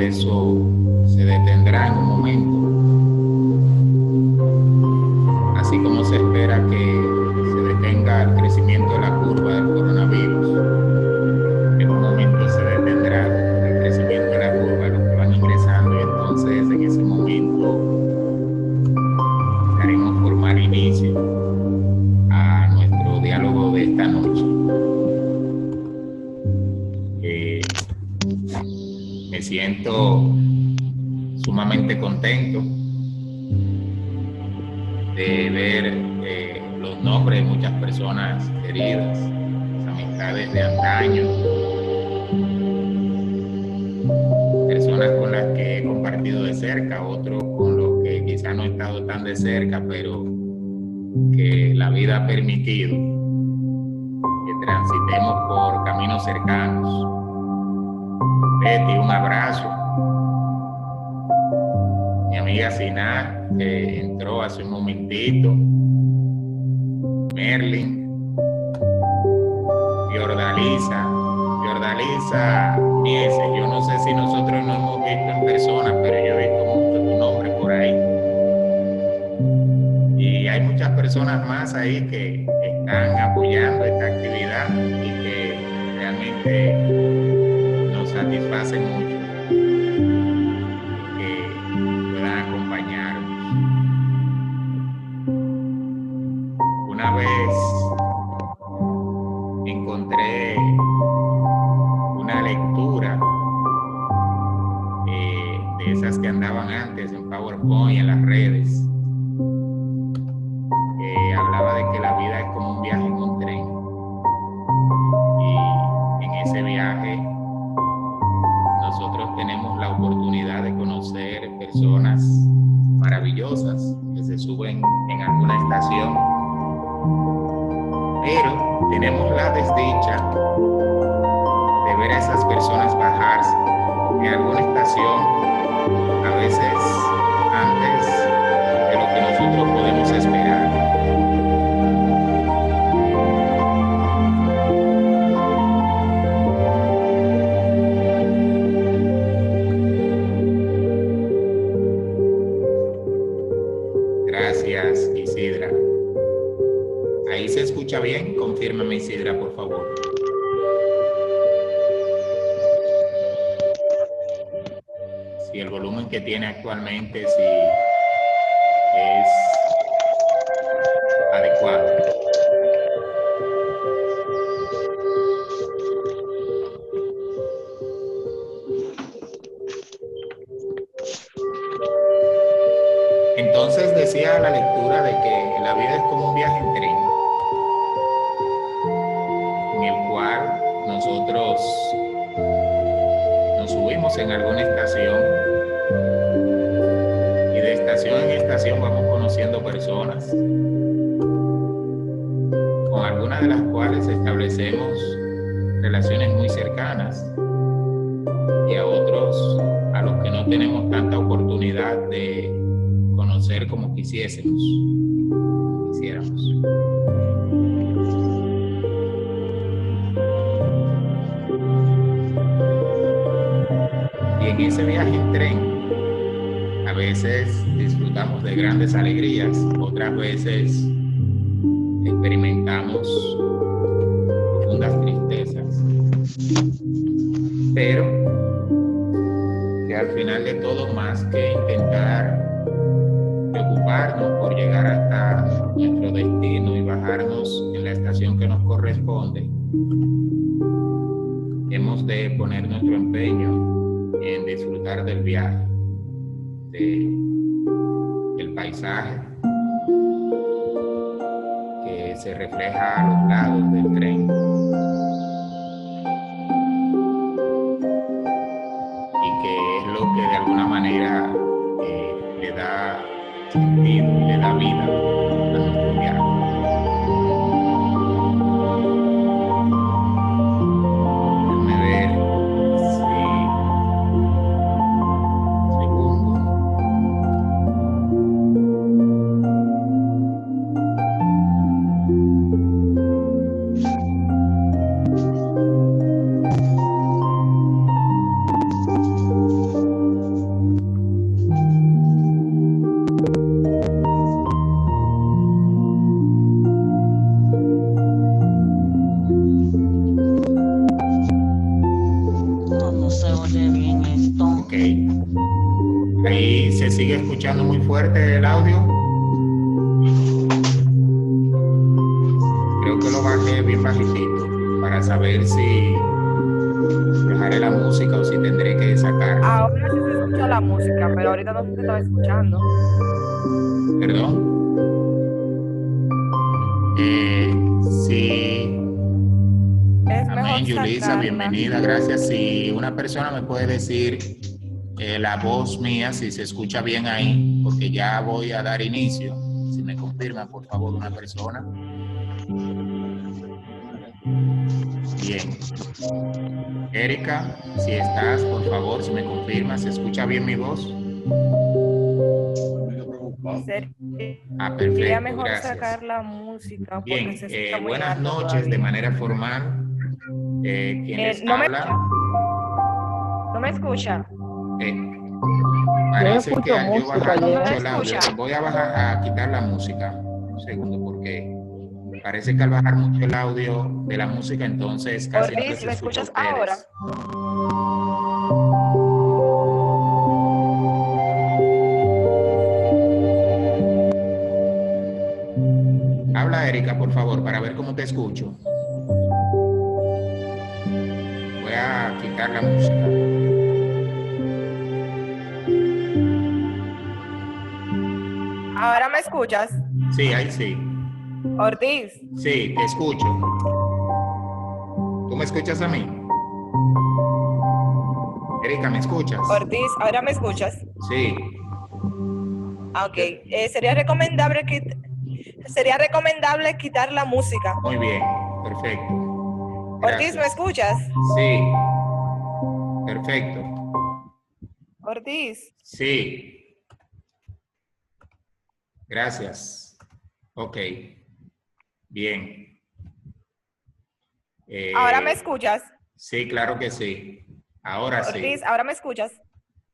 eso se detendrá en un momento, así como se espera que se detenga el crecimiento de la curva del coronavirus. En un momento se detendrá el crecimiento de la curva, los que van ingresando, y entonces en ese momento daremos formal inicio a nuestro diálogo de esta noche. Me siento sumamente contento de ver los nombres de muchas personas queridas, las amistades de antaño, personas con las que he compartido de cerca, otros con los que quizá no he estado tan de cerca, pero que la vida ha permitido que transitemos por caminos cercanos. Betty, un abrazo. Mi amiga Siná, que entró hace un momentito. Merlin. Yordalisa Mieses. Yo no sé si nosotros nos hemos visto en persona, pero yo he visto mucho tu nombre por ahí. Y hay muchas personas más ahí que están apoyando esta actividad y que realmente nos satisface mucho que puedan acompañarnos. Una vez encontré una lectura de esas que andaban antes en PowerPoint, en las redes, que hablaba de que la vida es como un viaje en un tren, y en ese viaje nosotros tenemos la oportunidad de conocer personas maravillosas que se suben en alguna estación, pero tenemos la desdicha de ver a esas personas bajarse en alguna estación, a veces antes de lo que nosotros podemos esperar. Gracias, Isidra. ¿Ahí se escucha bien? Confírmame, Isidra, por favor. Si el volumen que tiene actualmente, si es adecuado. Entonces decía la lectura de que la vida es como un viaje en tren, en el cual nosotros nos subimos en alguna estación y de estación en estación vamos conociendo personas, con algunas de las cuales establecemos relaciones muy cercanas, y a otros a los que no tenemos tanta oportunidad de conocer como quisiéramos. Y en ese viaje en tren, a veces disfrutamos de grandes alegrías, otras veces experimentamos profundas tristezas, pero que al final de todo, más que intentar preocuparnos por llegar hasta nuestro destino y bajarnos en la estación que nos corresponde, hemos de poner nuestro empeño en disfrutar del viaje, del paisaje que se refleja a los lados del tren, y que es lo que de alguna manera le da sentido y le da vida a nuestro viaje. Déjame ver si segundo. Ahí se sigue escuchando muy fuerte el audio. Creo que lo bajé bien bajitito para saber si bajaré la música o si tendré que sacarla. Ahora sí se escucha la música, pero ahorita no se estaba escuchando. Perdón. Sí. Es mejor Amén, Yulisa, sacarla. bienvenida, gracias. Si una persona me puede decir la voz mía, si se escucha bien ahí, porque ya voy a dar inicio. Si me confirma, por favor, una persona. Bien. Erika, si estás, por favor, si me confirmas, ¿se escucha bien mi voz? Sería Perfecto, mejor gracias. sacar la música porque se Bien, escucha muy buenas alto noches de todavía. manera formal. ¿Quién les ¿No me escucha? habla? ¿No me escucha? Yo Parece que escucho al yo música bajar ¿No me mucho ya. el audio, escucha? voy a bajar a quitar la música. Un segundo, porque parece que al bajar mucho el audio de la música, entonces casi no Ortiz, les ¿me escucho a escuchas ahora? ustedes. Habla, Erika, por favor, para ver cómo te escucho. Voy a quitar la música. ¿Ahora me escuchas? Sí, ahí sí. Ortiz. Sí, te escucho. ¿Tú me escuchas a mí? Erika, ¿me escuchas? Ortiz, ¿ahora me escuchas? Sí. Ok. Sería recomendable quitar la música. Muy bien, perfecto. Ortiz, ¿me Gracias. escuchas? Sí, perfecto. Ortiz. Sí, gracias. Ok, bien. ¿Ahora me escuchas? Sí, claro que sí. Ahora sí. Ortiz, ¿ahora me escuchas?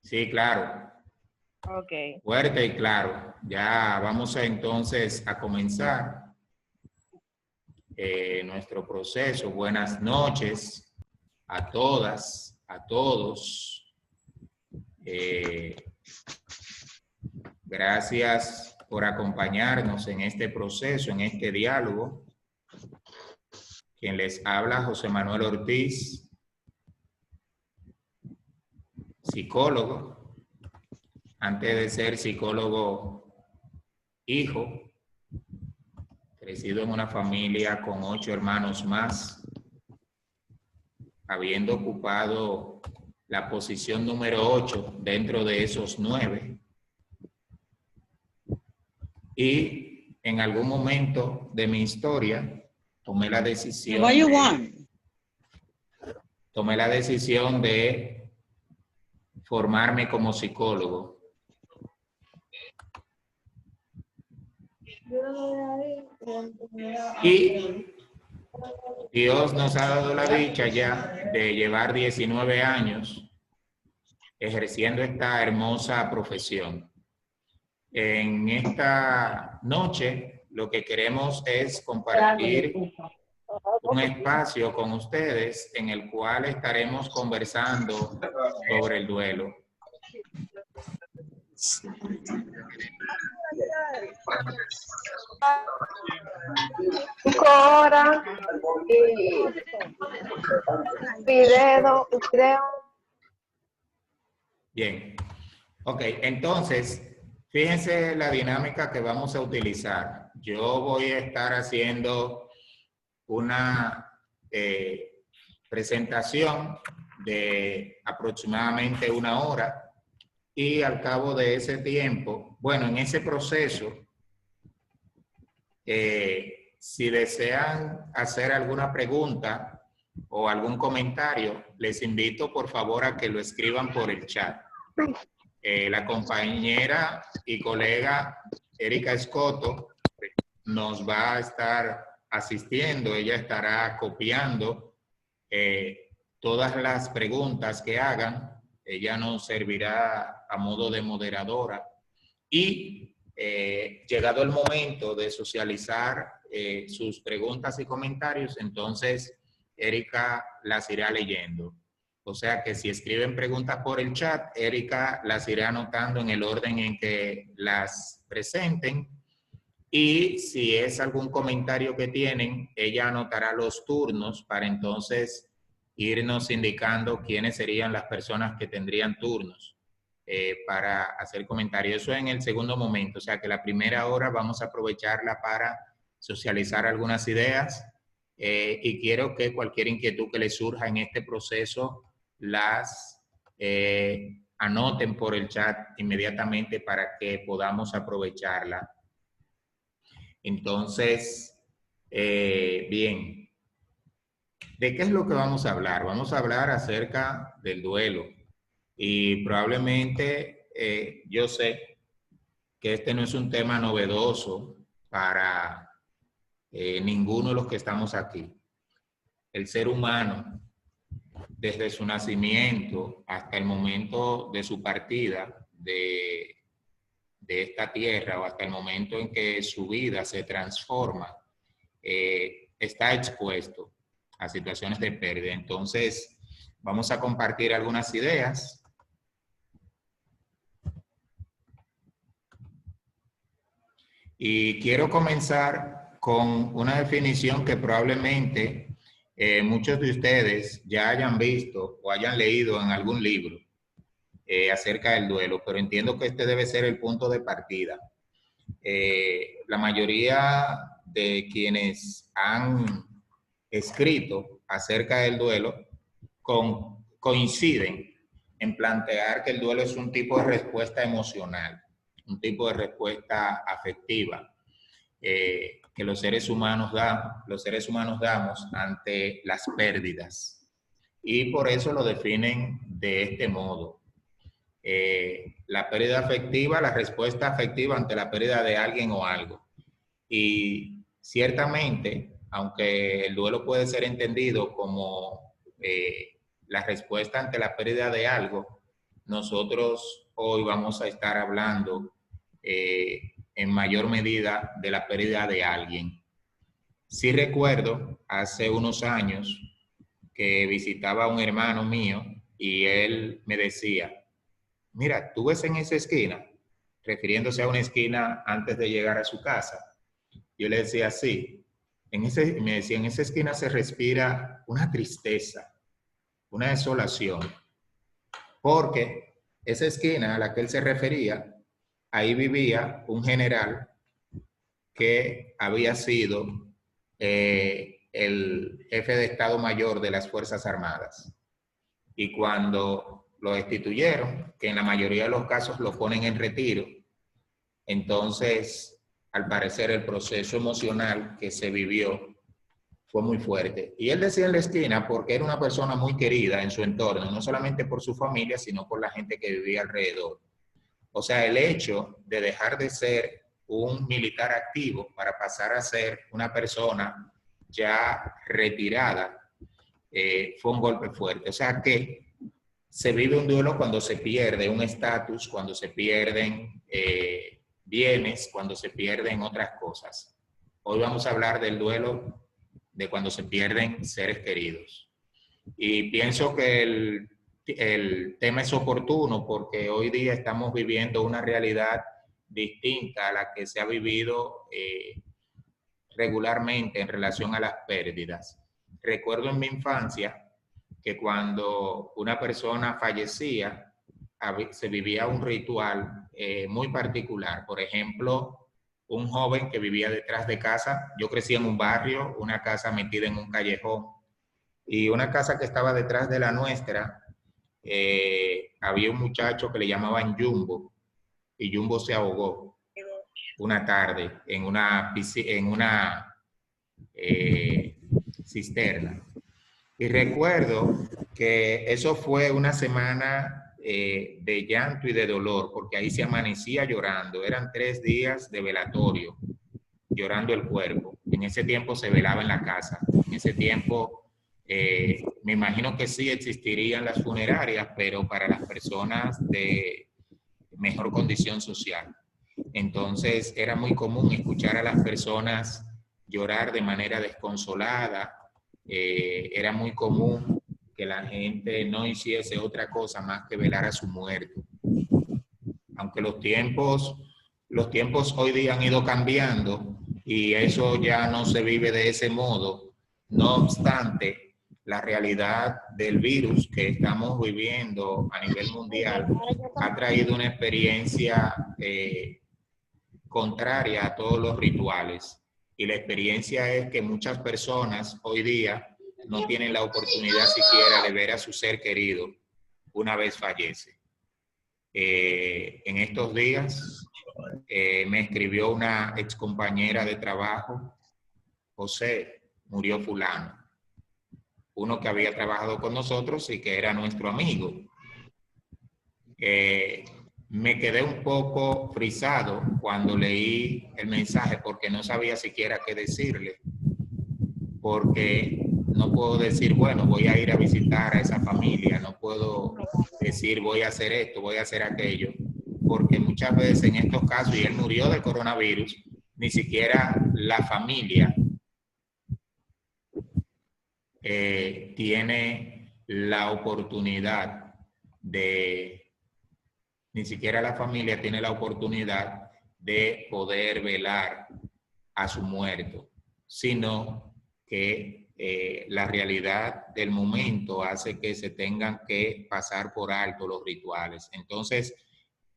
Sí, claro. Ok. Fuerte y claro. Ya vamos entonces a comenzar nuestro proceso. Buenas noches a todas, a todos. Gracias por acompañarnos en este proceso, en este diálogo. Quien les habla, José Manuel Ortiz, psicólogo. Antes de ser psicólogo, hijo, crecido en una familia con 8 hermanos más, habiendo ocupado la posición número 8 dentro de esos 9. Y en algún momento de mi historia tomé la decisión de formarme como psicólogo. Y Dios nos ha dado la dicha ya de llevar 19 años ejerciendo esta hermosa profesión. En esta noche lo que queremos es compartir un espacio con ustedes en el cual estaremos conversando sobre el duelo. Cora y video. Bien. Ok, entonces, fíjense la dinámica que vamos a utilizar. Yo voy a estar haciendo una presentación de aproximadamente 1 hora y al cabo de ese tiempo, bueno, en ese proceso, si desean hacer alguna pregunta o algún comentario, les invito por favor a que lo escriban por el chat. La compañera y colega Erika Escoto nos va a estar asistiendo, ella estará copiando todas las preguntas que hagan, ella nos servirá a modo de moderadora y llegado el momento de socializar sus preguntas y comentarios, entonces Erika las irá leyendo. O sea que si escriben preguntas por el chat, Erika las irá anotando en el orden en que las presenten. Y si es algún comentario que tienen, ella anotará los turnos para entonces irnos indicando quiénes serían las personas que tendrían turnos para hacer comentarios. Eso en el segundo momento, o sea que la primera hora vamos a aprovecharla para socializar algunas ideas y quiero que cualquier inquietud que les surja en este proceso las anoten por el chat inmediatamente para que podamos aprovecharla. Entonces, bien, ¿de qué es lo que vamos a hablar? Vamos a hablar acerca del duelo y probablemente yo sé que este no es un tema novedoso para ninguno de los que estamos aquí. El ser humano, desde su nacimiento hasta el momento de su partida de esta tierra o hasta el momento en que su vida se transforma, está expuesto a situaciones de pérdida. Entonces, vamos a compartir algunas ideas. Y quiero comenzar con una definición que probablemente muchos de ustedes ya hayan visto o hayan leído en algún libro acerca del duelo, pero entiendo que este debe ser el punto de partida. La mayoría de quienes han escrito acerca del duelo coinciden en plantear que el duelo es un tipo de respuesta emocional, un tipo de respuesta afectiva que los seres humanos damos ante las pérdidas. Y por eso lo definen de este modo. La pérdida afectiva, la respuesta afectiva ante la pérdida de alguien o algo. Y ciertamente, aunque el duelo puede ser entendido como la respuesta ante la pérdida de algo, nosotros hoy vamos a estar hablando en mayor medida de la pérdida de alguien. Sí recuerdo hace unos años que visitaba a un hermano mío y él me decía, mira, tú ves en esa esquina, refiriéndose a una esquina antes de llegar a su casa. Yo le decía, sí, me decía, en esa esquina se respira una tristeza, una desolación, porque esa esquina a la que él se refería, ahí vivía un general que había sido el jefe de Estado Mayor de las Fuerzas Armadas. Y cuando lo destituyeron, que en la mayoría de los casos lo ponen en retiro, entonces, al parecer, el proceso emocional que se vivió fue muy fuerte. Y él decía en la esquina porque era una persona muy querida en su entorno, no solamente por su familia, sino por la gente que vivía alrededor. O sea, el hecho de dejar de ser un militar activo para pasar a ser una persona ya retirada fue un golpe fuerte. O sea que se vive un duelo cuando se pierde un estatus, cuando se pierden bienes, cuando se pierden otras cosas. Hoy vamos a hablar del duelo de cuando se pierden seres queridos. Y pienso que el tema es oportuno porque hoy día estamos viviendo una realidad distinta a la que se ha vivido regularmente en relación a las pérdidas. Recuerdo en mi infancia que cuando una persona fallecía, se vivía un ritual muy particular. Por ejemplo, un joven que vivía detrás de casa, yo crecí en un barrio, una casa metida en un callejón, y una casa que estaba detrás de la nuestra, había un muchacho que le llamaban Jumbo, y Jumbo se ahogó una tarde en una cisterna. Y recuerdo que eso fue una semana de llanto y de dolor, porque ahí se amanecía llorando. Eran 3 días de velatorio, llorando el cuerpo. En ese tiempo se velaba en la casa. En ese tiempo, me imagino que sí existirían las funerarias, pero para las personas de mejor condición social. Entonces, era muy común escuchar a las personas llorar de manera desconsolada. Era muy común que la gente no hiciese otra cosa más que velar a su muerto. Aunque los tiempos hoy día han ido cambiando y eso ya no se vive de ese modo, no obstante, la realidad del virus que estamos viviendo a nivel mundial ha traído una experiencia contraria a todos los rituales. Y la experiencia es que muchas personas hoy día no tienen la oportunidad siquiera de ver a su ser querido una vez fallece. En estos días me escribió una excompañera de trabajo: José, murió fulano. Uno que había trabajado con nosotros y que era nuestro amigo. Me quedé un poco frisado cuando leí el mensaje porque no sabía siquiera qué decirle. Porque no puedo decir, bueno, voy a ir a visitar a esa familia, no puedo decir voy a hacer esto, voy a hacer aquello, porque muchas veces en estos casos, y él murió de coronavirus, ni siquiera la familia tiene la oportunidad ni siquiera la familia tiene la oportunidad de poder velar a su muerto, sino que la realidad del momento hace que se tengan que pasar por alto los rituales. Entonces,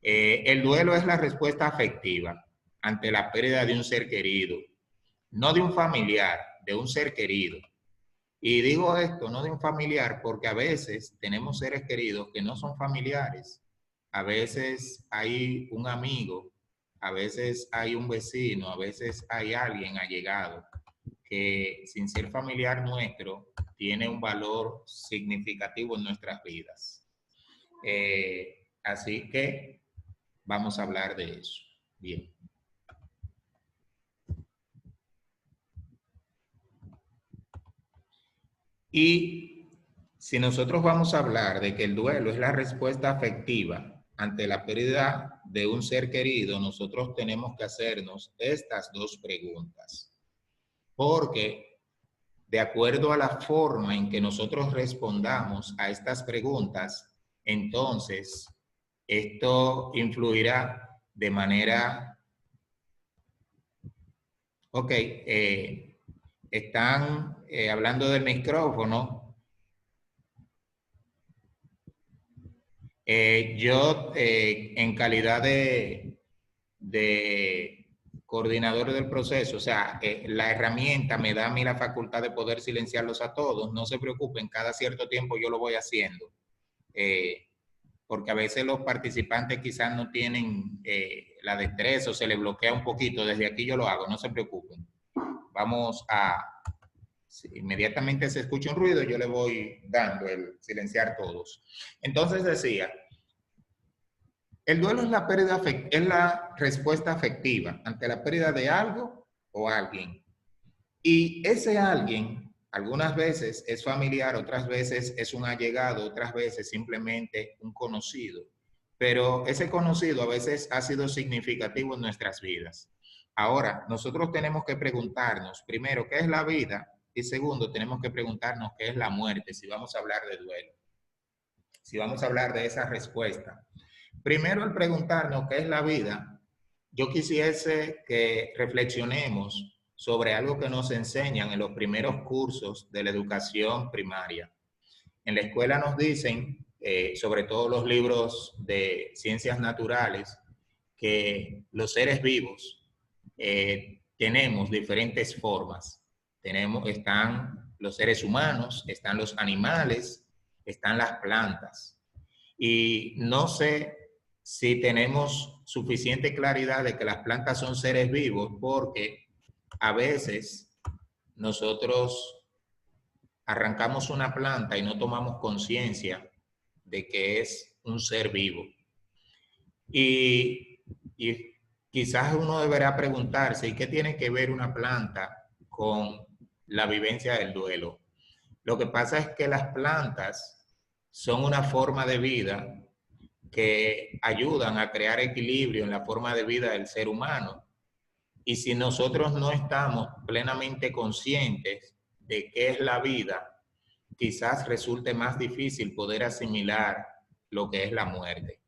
el duelo es la respuesta afectiva ante la pérdida de un ser querido, no de un familiar, de un ser querido. Y digo esto, no de un familiar, porque a veces tenemos seres queridos que no son familiares. A veces hay un amigo, a veces hay un vecino, a veces hay alguien allegado que sin ser familiar nuestro tiene un valor significativo en nuestras vidas. Así que vamos a hablar de eso. Bien. Y si nosotros vamos a hablar de que el duelo es la respuesta afectiva ante la pérdida de un ser querido, nosotros tenemos que hacernos estas dos preguntas. Porque de acuerdo a la forma en que nosotros respondamos a estas preguntas, entonces esto influirá de manera... Ok, están hablando del micrófono. Yo, en calidad de coordinador del proceso, o sea, la herramienta me da a mí la facultad de poder silenciarlos a todos. No se preocupen, cada cierto tiempo yo lo voy haciendo. Porque a veces los participantes quizás no tienen la destreza o se les bloquea un poquito. Desde aquí yo lo hago, no se preocupen. Vamos a... Si inmediatamente se escucha un ruido, yo le voy dando el silenciar todos. Entonces decía, el duelo es la respuesta afectiva ante la pérdida de algo o alguien. Y ese alguien, algunas veces es familiar, otras veces es un allegado, otras veces simplemente un conocido. Pero ese conocido a veces ha sido significativo en nuestras vidas. Ahora, nosotros tenemos que preguntarnos, primero, ¿qué es la vida? Y segundo, tenemos que preguntarnos qué es la muerte, si vamos a hablar de duelo. Si vamos a hablar de esa respuesta. Primero, al preguntarnos qué es la vida, yo quisiese que reflexionemos sobre algo que nos enseñan en los primeros cursos de la educación primaria. En la escuela nos dicen, sobre todo los libros de ciencias naturales, que los seres vivos tenemos diferentes formas. Están los seres humanos, están los animales, están las plantas. Y no sé si tenemos suficiente claridad de que las plantas son seres vivos, porque a veces nosotros arrancamos una planta y no tomamos conciencia de que es un ser vivo. Y quizás uno deberá preguntarse, ¿y qué tiene que ver una planta con la vivencia del duelo? Lo que pasa es que las plantas son una forma de vida que ayudan a crear equilibrio en la forma de vida del ser humano. Y si nosotros no estamos plenamente conscientes de qué es la vida, quizás resulte más difícil poder asimilar lo que es la muerte.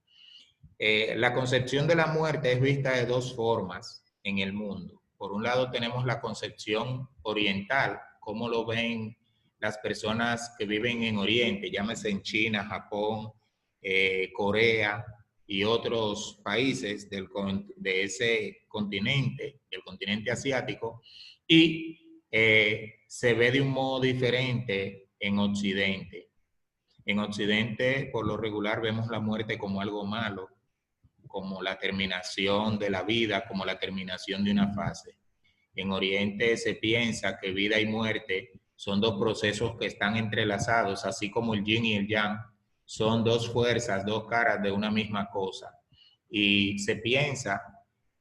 La concepción de la muerte es vista de dos formas en el mundo. Por un lado tenemos la concepción oriental, cómo lo ven las personas que viven en Oriente, llámese en China, Japón, Corea y otros países de ese continente, del continente asiático, y se ve de un modo diferente en Occidente. En Occidente, por lo regular, vemos la muerte como algo malo, como la terminación de la vida, como la terminación de una fase. En Oriente se piensa que vida y muerte son dos procesos que están entrelazados, así como el yin y el yang son dos fuerzas, dos caras de una misma cosa. Y se piensa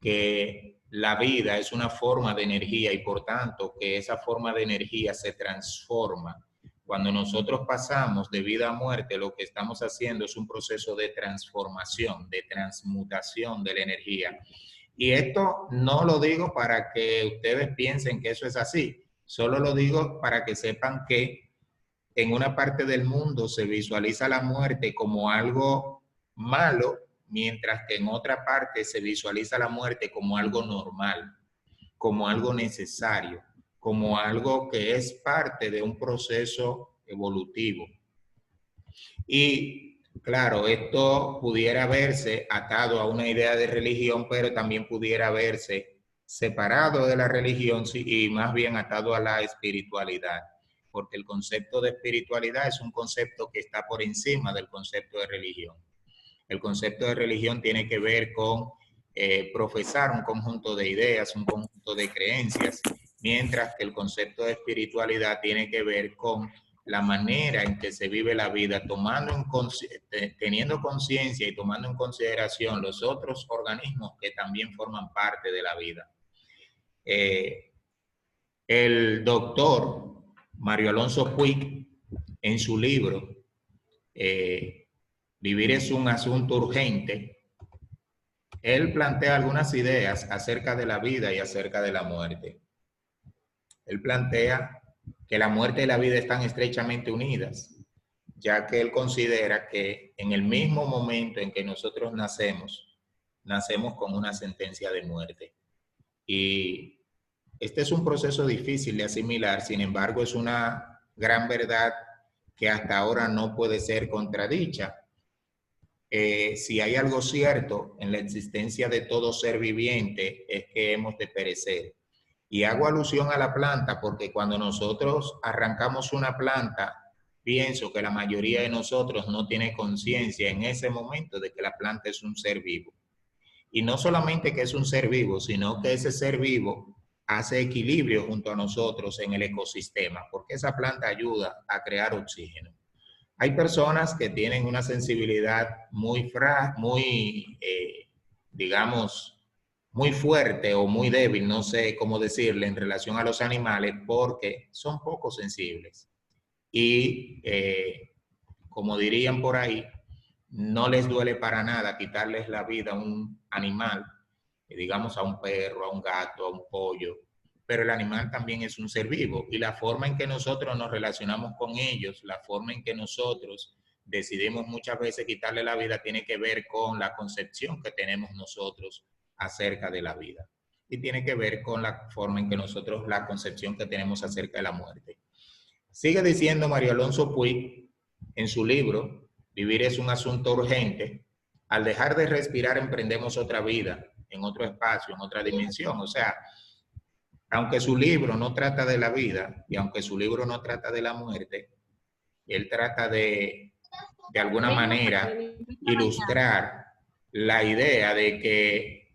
que la vida es una forma de energía y por tanto que esa forma de energía se transforma. Cuando nosotros pasamos de vida a muerte, lo que estamos haciendo es un proceso de transformación, de transmutación de la energía. Y esto no lo digo para que ustedes piensen que eso es así, solo lo digo para que sepan que en una parte del mundo se visualiza la muerte como algo malo, mientras que en otra parte se visualiza la muerte como algo normal, como algo necesario, como algo que es parte de un proceso evolutivo. Y claro, esto pudiera verse atado a una idea de religión, pero también pudiera verse separado de la religión y más bien atado a la espiritualidad, porque el concepto de espiritualidad es un concepto que está por encima del concepto de religión. El concepto de religión tiene que ver con profesar un conjunto de ideas, un conjunto de creencias, mientras que el concepto de espiritualidad tiene que ver con la manera en que se vive la vida, teniendo conciencia y tomando en consideración los otros organismos que también forman parte de la vida. El doctor Mario Alonso Puig, en su libro Vivir es un asunto urgente, él plantea algunas ideas acerca de la vida y acerca de la muerte. Él plantea que la muerte y la vida están estrechamente unidas, ya que él considera que en el mismo momento en que nosotros nacemos, nacemos con una sentencia de muerte. Y este es un proceso difícil de asimilar, sin embargo, es una gran verdad que hasta ahora no puede ser contradicha. Si hay algo cierto en la existencia de todo ser viviente es que hemos de perecer. Y hago alusión a la planta porque cuando nosotros arrancamos una planta, pienso que la mayoría de nosotros no tiene conciencia en ese momento de que la planta es un ser vivo. Y no solamente que es un ser vivo, sino que ese ser vivo hace equilibrio junto a nosotros en el ecosistema, porque esa planta ayuda a crear oxígeno. Hay personas que tienen una sensibilidad digamos, muy fuerte o muy débil, no sé cómo decirle, en relación a los animales, porque son poco sensibles. Y, como dirían por ahí, no les duele para nada quitarles la vida a un animal, digamos a un perro, a un gato, a un pollo, pero el animal también es un ser vivo y la forma en que nosotros nos relacionamos con ellos, la forma en que nosotros decidimos muchas veces quitarle la vida tiene que ver con la concepción que tenemos nosotros acerca de la vida y tiene que ver con la forma en que nosotros, la concepción que tenemos acerca de la muerte. Sigue diciendo Mario Alonso Puig en su libro Vivir es un asunto urgente. Al dejar de respirar emprendemos otra vida, en otro espacio, en otra dimensión. O sea, aunque su libro no trata de la vida y aunque su libro no trata de la muerte, él trata de alguna manera ilustrar la idea de que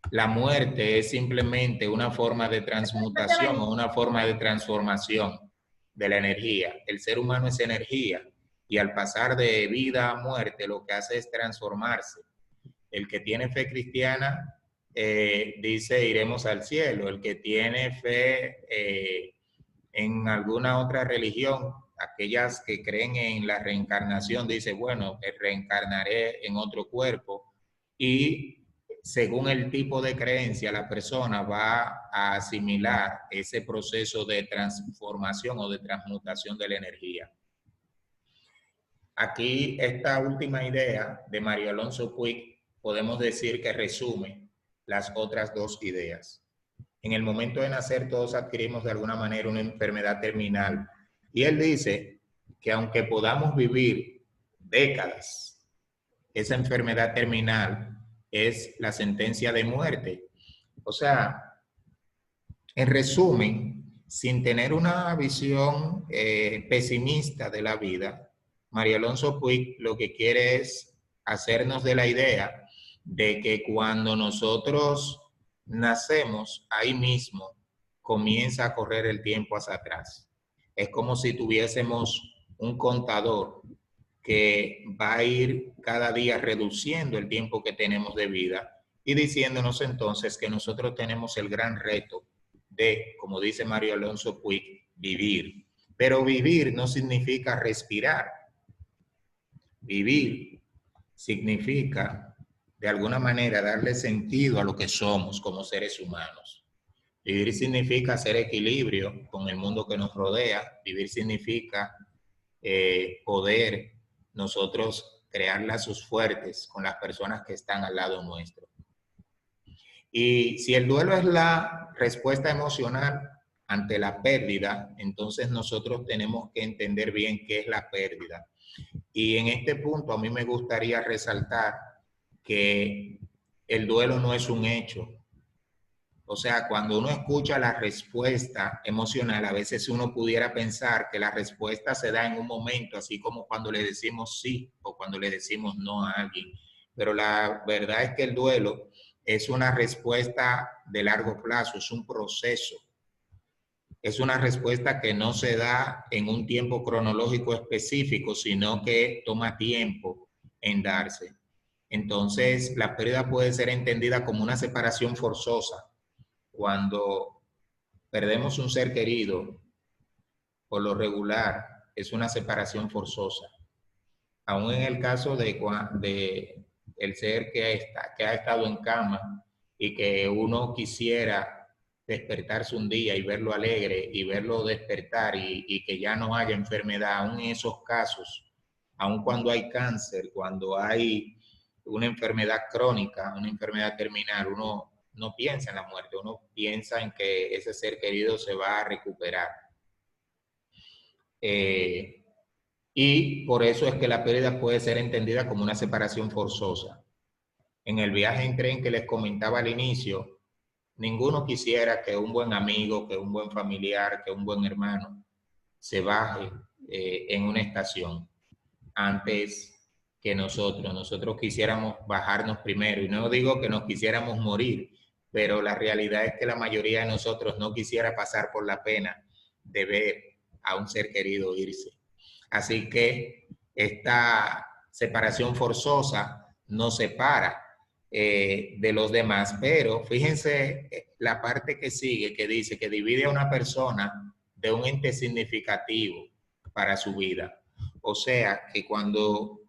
la muerte es simplemente una forma de transmutación o una forma de transformación de la energía. El ser humano es energía y al pasar de vida a muerte lo que hace es transformarse. El que tiene fe cristiana dice iremos al cielo. El que tiene fe en alguna otra religión, aquellas que creen en la reencarnación, dice, bueno, reencarnaré en otro cuerpo. Y según el tipo de creencia, la persona va a asimilar ese proceso de transformación o de transmutación de la energía. aquí esta última idea de Mario Alonso Puig podemos decir que resume las otras dos ideas. En el momento de nacer todos adquirimos de alguna manera una enfermedad terminal. Y él dice que aunque podamos vivir décadas, esa enfermedad terminal es la sentencia de muerte. O sea, en resumen, sin tener una visión pesimista de la vida, Mario Alonso Puig lo que quiere es hacernos de la idea de que cuando nosotros nacemos, ahí mismo comienza a correr el tiempo hacia atrás. Es como si tuviésemos un contador que va a ir cada día reduciendo el tiempo que tenemos de vida y diciéndonos entonces que nosotros tenemos el gran reto de, como dice Mario Alonso Puig, vivir. Pero vivir no significa respirar. Vivir significa, de alguna manera, darle sentido a lo que somos como seres humanos. Vivir significa hacer equilibrio con el mundo que nos rodea. Vivir significa poder nosotros crear lazos fuertes con las personas que están al lado nuestro. Y si el duelo es la respuesta emocional ante la pérdida, entonces nosotros tenemos que entender bien qué es la pérdida. Y en este punto a mí me gustaría resaltar que el duelo no es un hecho. O sea, cuando uno escucha la respuesta emocional, a veces uno pudiera pensar que la respuesta se da en un momento, así como cuando le decimos sí o cuando le decimos no a alguien. Pero la verdad es que el duelo es una respuesta de largo plazo, es un proceso. Es una respuesta que no se da en un tiempo cronológico específico, sino que toma tiempo en darse. Entonces, la pérdida puede ser entendida como una separación forzosa. Cuando perdemos un ser querido, por lo regular, es una separación forzosa. Aún en el caso de el ser que ha estado en cama y que uno quisiera despertarse un día y verlo alegre y verlo despertar y que ya no haya enfermedad, aún en esos casos, aún cuando hay cáncer, cuando hay una enfermedad crónica, una enfermedad terminal, uno no piensa en la muerte, uno piensa en que ese ser querido se va a recuperar. Y por eso es que la pérdida puede ser entendida como una separación forzosa. En el viaje en tren que les comentaba al inicio, ninguno quisiera que un buen amigo, que un buen familiar, que un buen hermano se baje en una estación antes que nosotros. Nosotros quisiéramos bajarnos primero. Y no digo que nos quisiéramos morir, pero la realidad es que la mayoría de nosotros no quisiera pasar por la pena de ver a un ser querido irse. Así que esta separación forzosa nos separa de los demás, pero fíjense la parte que sigue, que dice que divide a una persona de un ente significativo para su vida. O sea, que cuando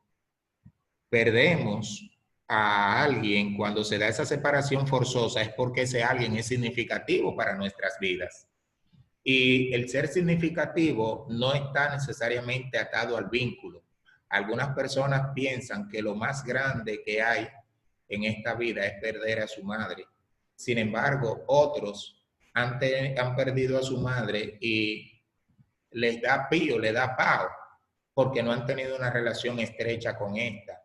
perdemos a alguien, cuando se da esa separación forzosa, es porque ese alguien es significativo para nuestras vidas. Y el ser significativo no está necesariamente atado al vínculo. Algunas personas piensan que lo más grande que hay en esta vida es perder a su madre. Sin embargo, otros han perdido a su madre y les da pío, les da pao, porque no han tenido una relación estrecha con esta.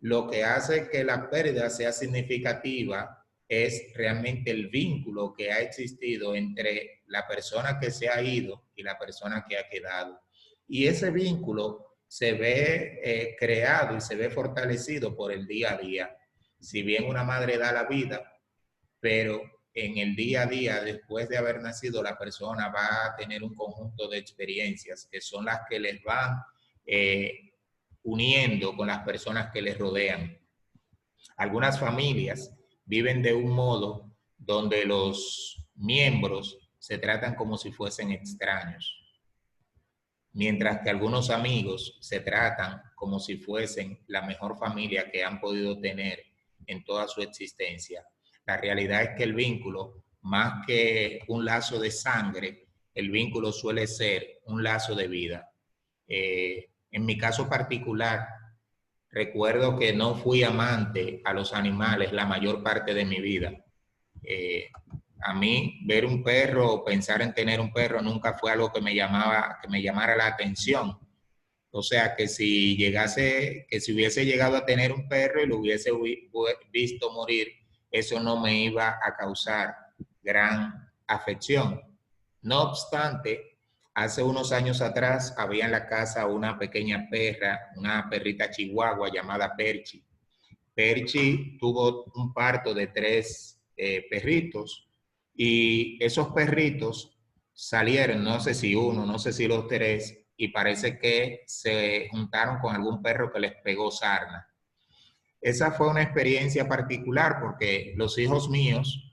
Lo que hace que la pérdida sea significativa es realmente el vínculo que ha existido entre la persona que se ha ido y la persona que ha quedado. Y ese vínculo se ve creado y se ve fortalecido por el día a día. Si bien una madre da la vida, pero en el día a día, después de haber nacido, la persona va a tener un conjunto de experiencias que son las que les van uniendo con las personas que les rodean. Algunas familias viven de un modo donde los miembros se tratan como si fuesen extraños, mientras que algunos amigos se tratan como si fuesen la mejor familia que han podido tener en toda su existencia. La realidad es que el vínculo, más que un lazo de sangre, el vínculo suele ser un lazo de vida. En mi caso particular, recuerdo que no fui amante a los animales la mayor parte de mi vida. A mí, ver un perro o pensar en tener un perro nunca fue algo que me llamara la atención. O sea, que si hubiese llegado a tener un perro y lo hubiese visto morir, eso no me iba a causar gran afección. No obstante, hace unos años atrás había en la casa una pequeña perra, una perrita chihuahua llamada Perchi. Perchi tuvo un parto de 3 perritos y esos perritos salieron, no sé si uno, no sé si los 3, y parece que se juntaron con algún perro que les pegó sarna. Esa fue una experiencia particular porque los hijos míos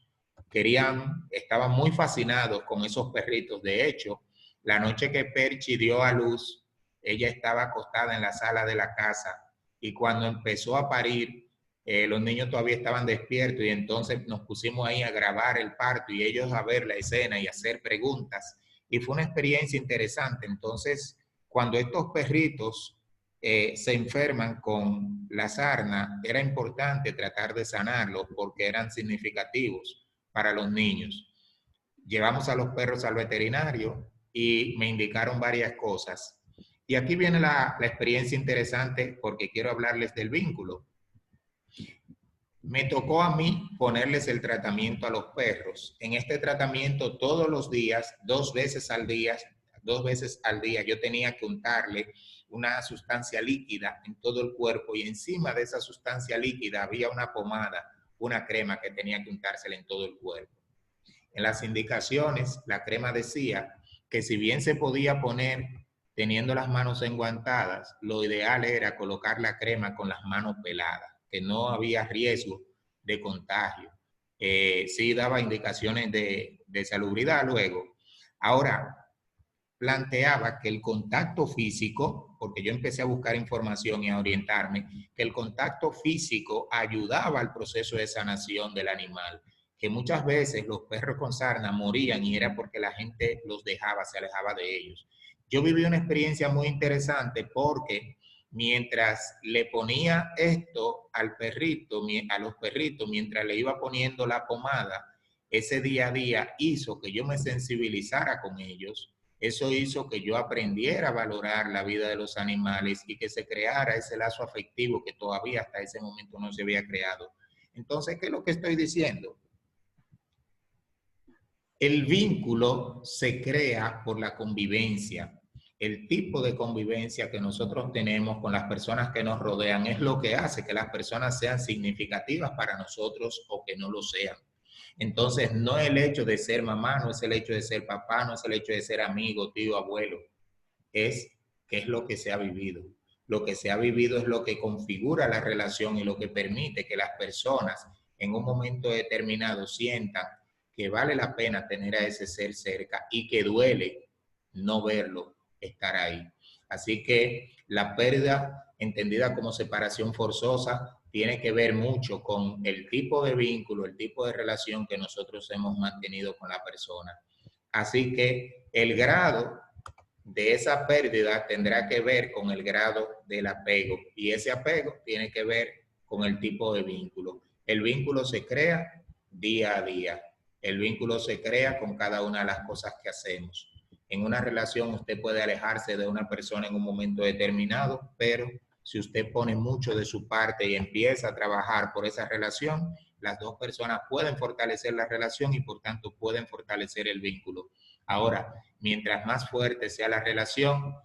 estaban muy fascinados con esos perritos. De hecho, la noche que Perchi dio a luz, ella estaba acostada en la sala de la casa y cuando empezó a parir, los niños todavía estaban despiertos y entonces nos pusimos ahí a grabar el parto y ellos a ver la escena y hacer preguntas. Y fue una experiencia interesante. Entonces, cuando estos perritos se enferman con la sarna, era importante tratar de sanarlos porque eran significativos para los niños. Llevamos a los perros al veterinario y me indicaron varias cosas. Y aquí viene la experiencia interesante porque quiero hablarles del vínculo. Me tocó a mí ponerles el tratamiento a los perros. En este tratamiento todos los días, 2 veces al día, yo tenía que untarle una sustancia líquida en todo el cuerpo y encima de esa sustancia líquida había una pomada, una crema que tenía que untársela en todo el cuerpo. En las indicaciones, la crema decía que si bien se podía poner teniendo las manos enguantadas, lo ideal era colocar la crema con las manos peladas, que no había riesgo de contagio. Sí daba indicaciones de salubridad luego. Ahora, planteaba que el contacto físico, porque yo empecé a buscar información y a orientarme, que el contacto físico ayudaba al proceso de sanación del animal, que muchas veces los perros con sarna morían y era porque la gente los dejaba, se alejaba de ellos. Yo viví una experiencia muy interesante porque mientras le ponía esto al perrito, a los perritos, mientras le iba poniendo la pomada, ese día a día hizo que yo me sensibilizara con ellos. Eso hizo que yo aprendiera a valorar la vida de los animales y que se creara ese lazo afectivo que todavía hasta ese momento no se había creado. Entonces, ¿qué es lo que estoy diciendo? El vínculo se crea por la convivencia. El tipo de convivencia que nosotros tenemos con las personas que nos rodean es lo que hace que las personas sean significativas para nosotros o que no lo sean. Entonces, no es el hecho de ser mamá, no es el hecho de ser papá, no es el hecho de ser amigo, tío, abuelo. Es qué es lo que se ha vivido. Lo que se ha vivido es lo que configura la relación y lo que permite que las personas en un momento determinado sientan que vale la pena tener a ese ser cerca y que duele no verlo estar ahí. Así que la pérdida, entendida como separación forzosa, tiene que ver mucho con el tipo de vínculo, el tipo de relación que nosotros hemos mantenido con la persona. Así que el grado de esa pérdida tendrá que ver con el grado del apego y ese apego tiene que ver con el tipo de vínculo. El vínculo se crea día a día. El vínculo se crea con cada una de las cosas que hacemos. En una relación usted puede alejarse de una persona en un momento determinado, pero si usted pone mucho de su parte y empieza a trabajar por esa relación, las dos personas pueden fortalecer la relación y por tanto pueden fortalecer el vínculo. Ahora, mientras más fuerte sea la relación,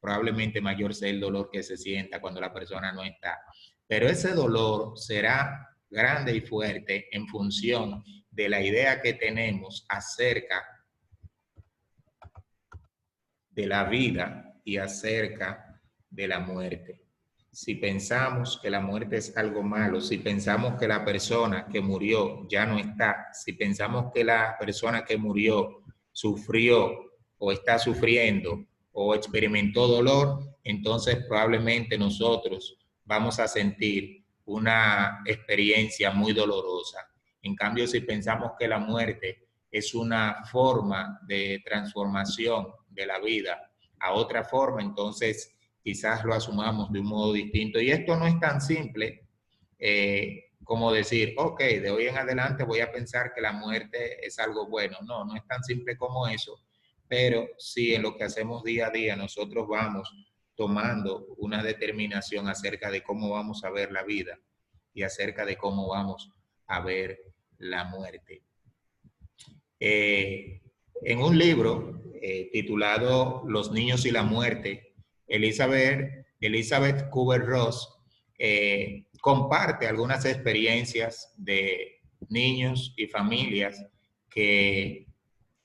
probablemente mayor sea el dolor que se sienta cuando la persona no está. Pero ese dolor será grande y fuerte en función de la idea que tenemos acerca de la vida y acerca de la muerte. Si pensamos que la muerte es algo malo, si pensamos que la persona que murió ya no está, si pensamos que la persona que murió sufrió o está sufriendo o experimentó dolor, entonces probablemente nosotros vamos a sentir una experiencia muy dolorosa. En cambio, si pensamos que la muerte es una forma de transformación de la vida a otra forma, entonces quizás lo asumamos de un modo distinto. Y esto no es tan simple como decir, ok, de hoy en adelante voy a pensar que la muerte es algo bueno. No, no es tan simple como eso, pero sí en lo que hacemos día a día nosotros vamos tomando una determinación acerca de cómo vamos a ver la vida y acerca de cómo vamos a ver la muerte. En un libro titulado Los niños y la muerte, Elizabeth Kubler-Ross comparte algunas experiencias de niños y familias que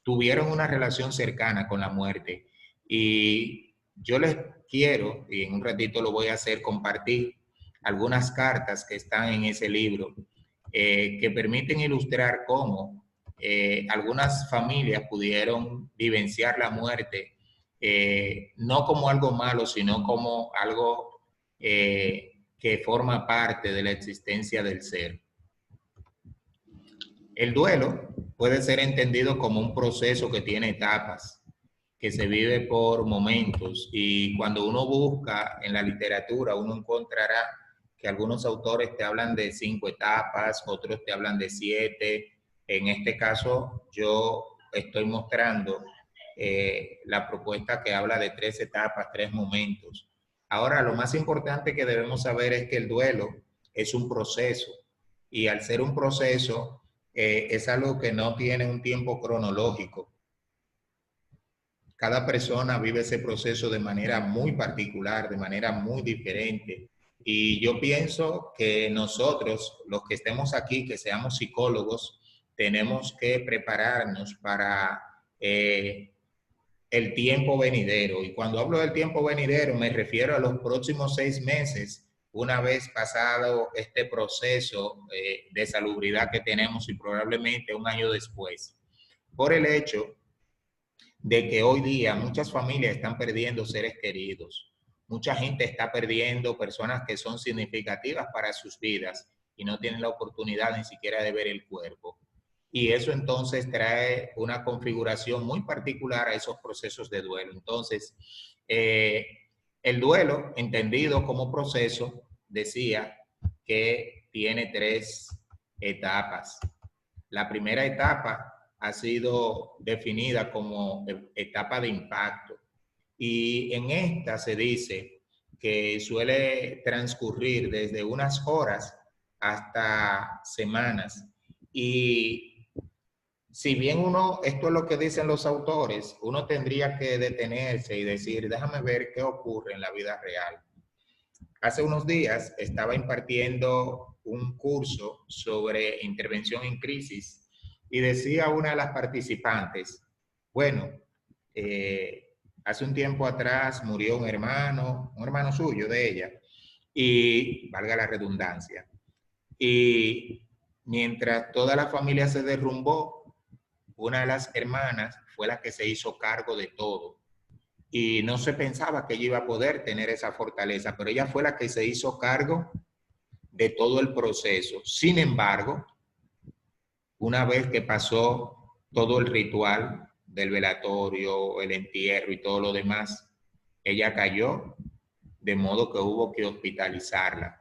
tuvieron una relación cercana con la muerte. Y yo les quiero, y en un ratito lo voy a hacer, compartir algunas cartas que están en ese libro que permiten ilustrar cómo algunas familias pudieron vivenciar la muerte no como algo malo, sino como algo que forma parte de la existencia del ser. El duelo puede ser entendido como un proceso que tiene etapas, que se vive por momentos, y cuando uno busca en la literatura, uno encontrará que algunos autores te hablan de 5 etapas, otros te hablan de 7. En este caso, yo estoy mostrando la propuesta que habla de 3 etapas, 3 momentos. Ahora, lo más importante que debemos saber es que el duelo es un proceso, y al ser un proceso, es algo que no tiene un tiempo cronológico. Cada persona vive ese proceso de manera muy particular, de manera muy diferente. Y yo pienso que nosotros, los que estemos aquí, que seamos psicólogos, tenemos que prepararnos para el tiempo venidero. Y cuando hablo del tiempo venidero, me refiero a los próximos 6 meses, una vez pasado este proceso de salubridad que tenemos, y probablemente un año después, por el hecho de que hoy día muchas familias están perdiendo seres queridos. Mucha gente está perdiendo personas que son significativas para sus vidas y no tienen la oportunidad ni siquiera de ver el cuerpo. Y eso entonces trae una configuración muy particular a esos procesos de duelo. Entonces, el duelo, entendido como proceso, decía que tiene 3 etapas. La primera etapa ha sido definida como etapa de impacto, y en esta se dice que suele transcurrir desde unas horas hasta semanas. Y si bien esto es lo que dicen los autores, uno tendría que detenerse y decir, déjame ver qué ocurre en la vida real. Hace unos días estaba impartiendo un curso sobre intervención en crisis, y decía una de las participantes, bueno, hace un tiempo atrás murió un hermano suyo de ella, y valga la redundancia, y mientras toda la familia se derrumbó, una de las hermanas fue la que se hizo cargo de todo. Y no se pensaba que ella iba a poder tener esa fortaleza, pero ella fue la que se hizo cargo de todo el proceso. Sin embargo, una vez que pasó todo el ritual del velatorio, el entierro y todo lo demás, ella cayó, de modo que hubo que hospitalizarla.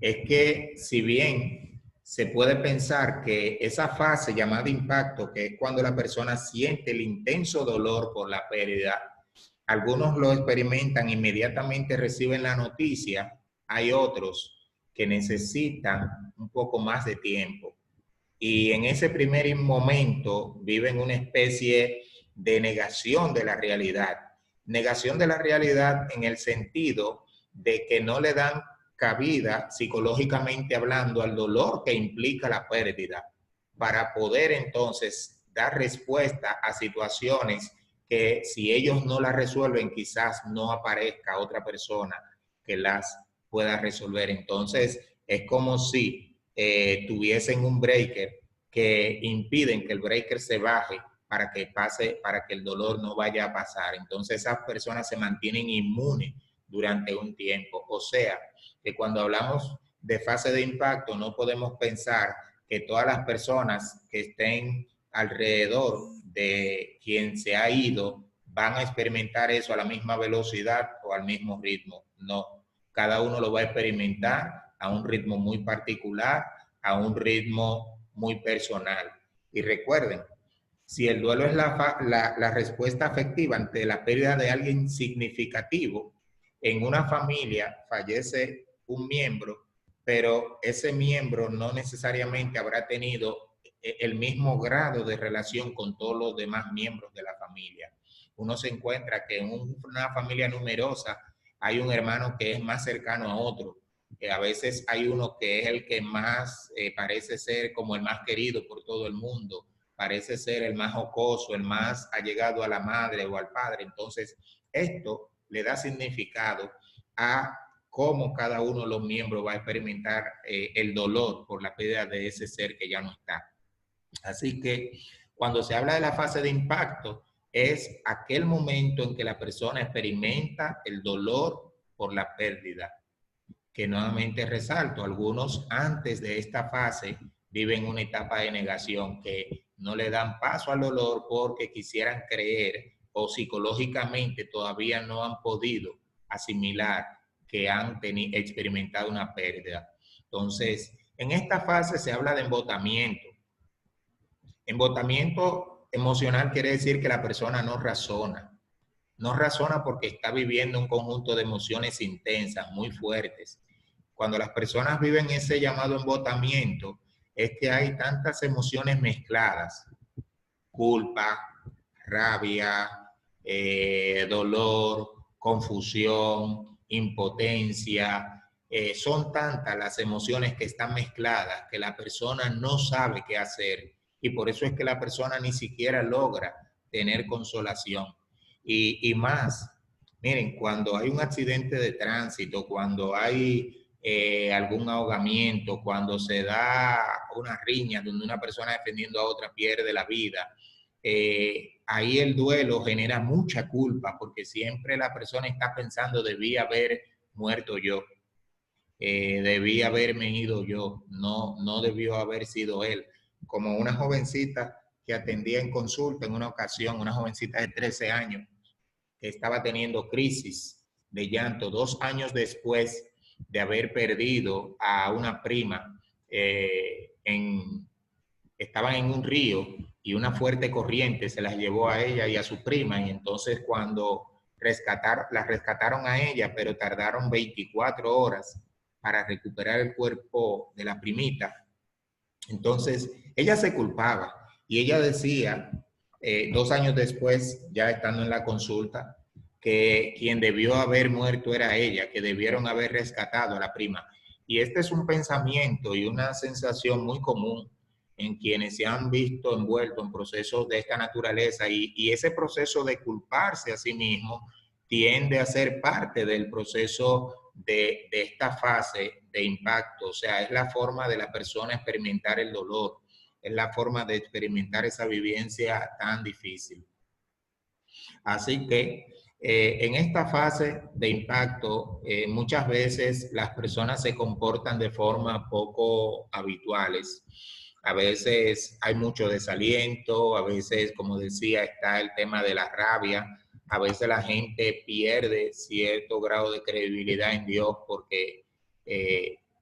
Es que si bien se puede pensar que esa fase llamada impacto, que es cuando la persona siente el intenso dolor por la pérdida, algunos lo experimentan, inmediatamente reciben la noticia, hay otros que necesitan un poco más de tiempo. Y en ese primer momento viven una especie de negación de la realidad. Negación de la realidad en el sentido de que no le dan cabida, psicológicamente hablando, al dolor que implica la pérdida, para poder entonces dar respuesta a situaciones que si ellos no las resuelven, quizás no aparezca otra persona que las pueda resolver. Entonces, es como si tuviesen un breaker que impiden que el breaker se baje para que pase, para que el dolor no vaya a pasar. Entonces, esas personas se mantienen inmunes durante un tiempo. O sea, que cuando hablamos de fase de impacto, no podemos pensar que todas las personas que estén alrededor de quien se ha ido van a experimentar eso a la misma velocidad o al mismo ritmo. No, cada uno lo va a experimentar a un ritmo muy particular, a un ritmo muy personal. Y recuerden, si el duelo es la respuesta afectiva ante la pérdida de alguien significativo, en una familia fallece un miembro, pero ese miembro no necesariamente habrá tenido el mismo grado de relación con todos los demás miembros de la familia. Uno se encuentra que en una familia numerosa hay un hermano que es más cercano a otro, que a veces hay uno que es el que más parece ser como el más querido por todo el mundo, parece ser el más jocoso, el más allegado a la madre o al padre. Entonces, esto le da significado a cómo cada uno de los miembros va a experimentar el dolor por la pérdida de ese ser que ya no está. Así que cuando se habla de la fase de impacto, es aquel momento en que la persona experimenta el dolor por la pérdida, que nuevamente resalto, algunos antes de esta fase viven una etapa de negación, que no le dan paso al dolor porque quisieran creer o psicológicamente todavía no han podido asimilar que han experimentado una pérdida. Entonces, en esta fase se habla de embotamiento. Embotamiento emocional quiere decir que la persona no razona. No razona porque está viviendo un conjunto de emociones intensas, muy fuertes. Cuando las personas viven ese llamado embotamiento, es que hay tantas emociones mezcladas: culpa, rabia, dolor, confusión, impotencia. Son tantas las emociones que están mezcladas que la persona no sabe qué hacer, y por eso es que la persona ni siquiera logra tener consolación. Y más, miren, cuando hay un accidente de tránsito, cuando hay algún ahogamiento, cuando se da una riña donde una persona defendiendo a otra pierde la vida, ahí el duelo genera mucha culpa, porque siempre la persona está pensando: debí haber muerto yo, debí haberme ido yo, no debió haber sido él. Como una jovencita que atendía en consulta en una ocasión, una jovencita de 13 años, que estaba teniendo crisis de llanto 2 años después de haber perdido a una prima. Estaban en un río y una fuerte corriente se las llevó a ella y a su prima, y entonces cuando la rescataron a ella, pero tardaron 24 horas para recuperar el cuerpo de la primita. Entonces ella se culpaba y ella decía, 2 años después, ya estando en la consulta, que quien debió haber muerto era ella, que debieron haber rescatado a la prima. Y este es un pensamiento y una sensación muy común en quienes se han visto envueltos en procesos de esta naturaleza, y ese proceso de culparse a sí mismo tiende a ser parte del proceso de esta fase de impacto. O sea, es la forma de la persona experimentar el dolor, es la forma de experimentar esa vivencia tan difícil. Así que en esta fase de impacto, muchas veces las personas se comportan de forma poco habituales. A veces hay mucho desaliento, a veces, como decía, está el tema de la rabia. A veces la gente pierde cierto grado de credibilidad en Dios porque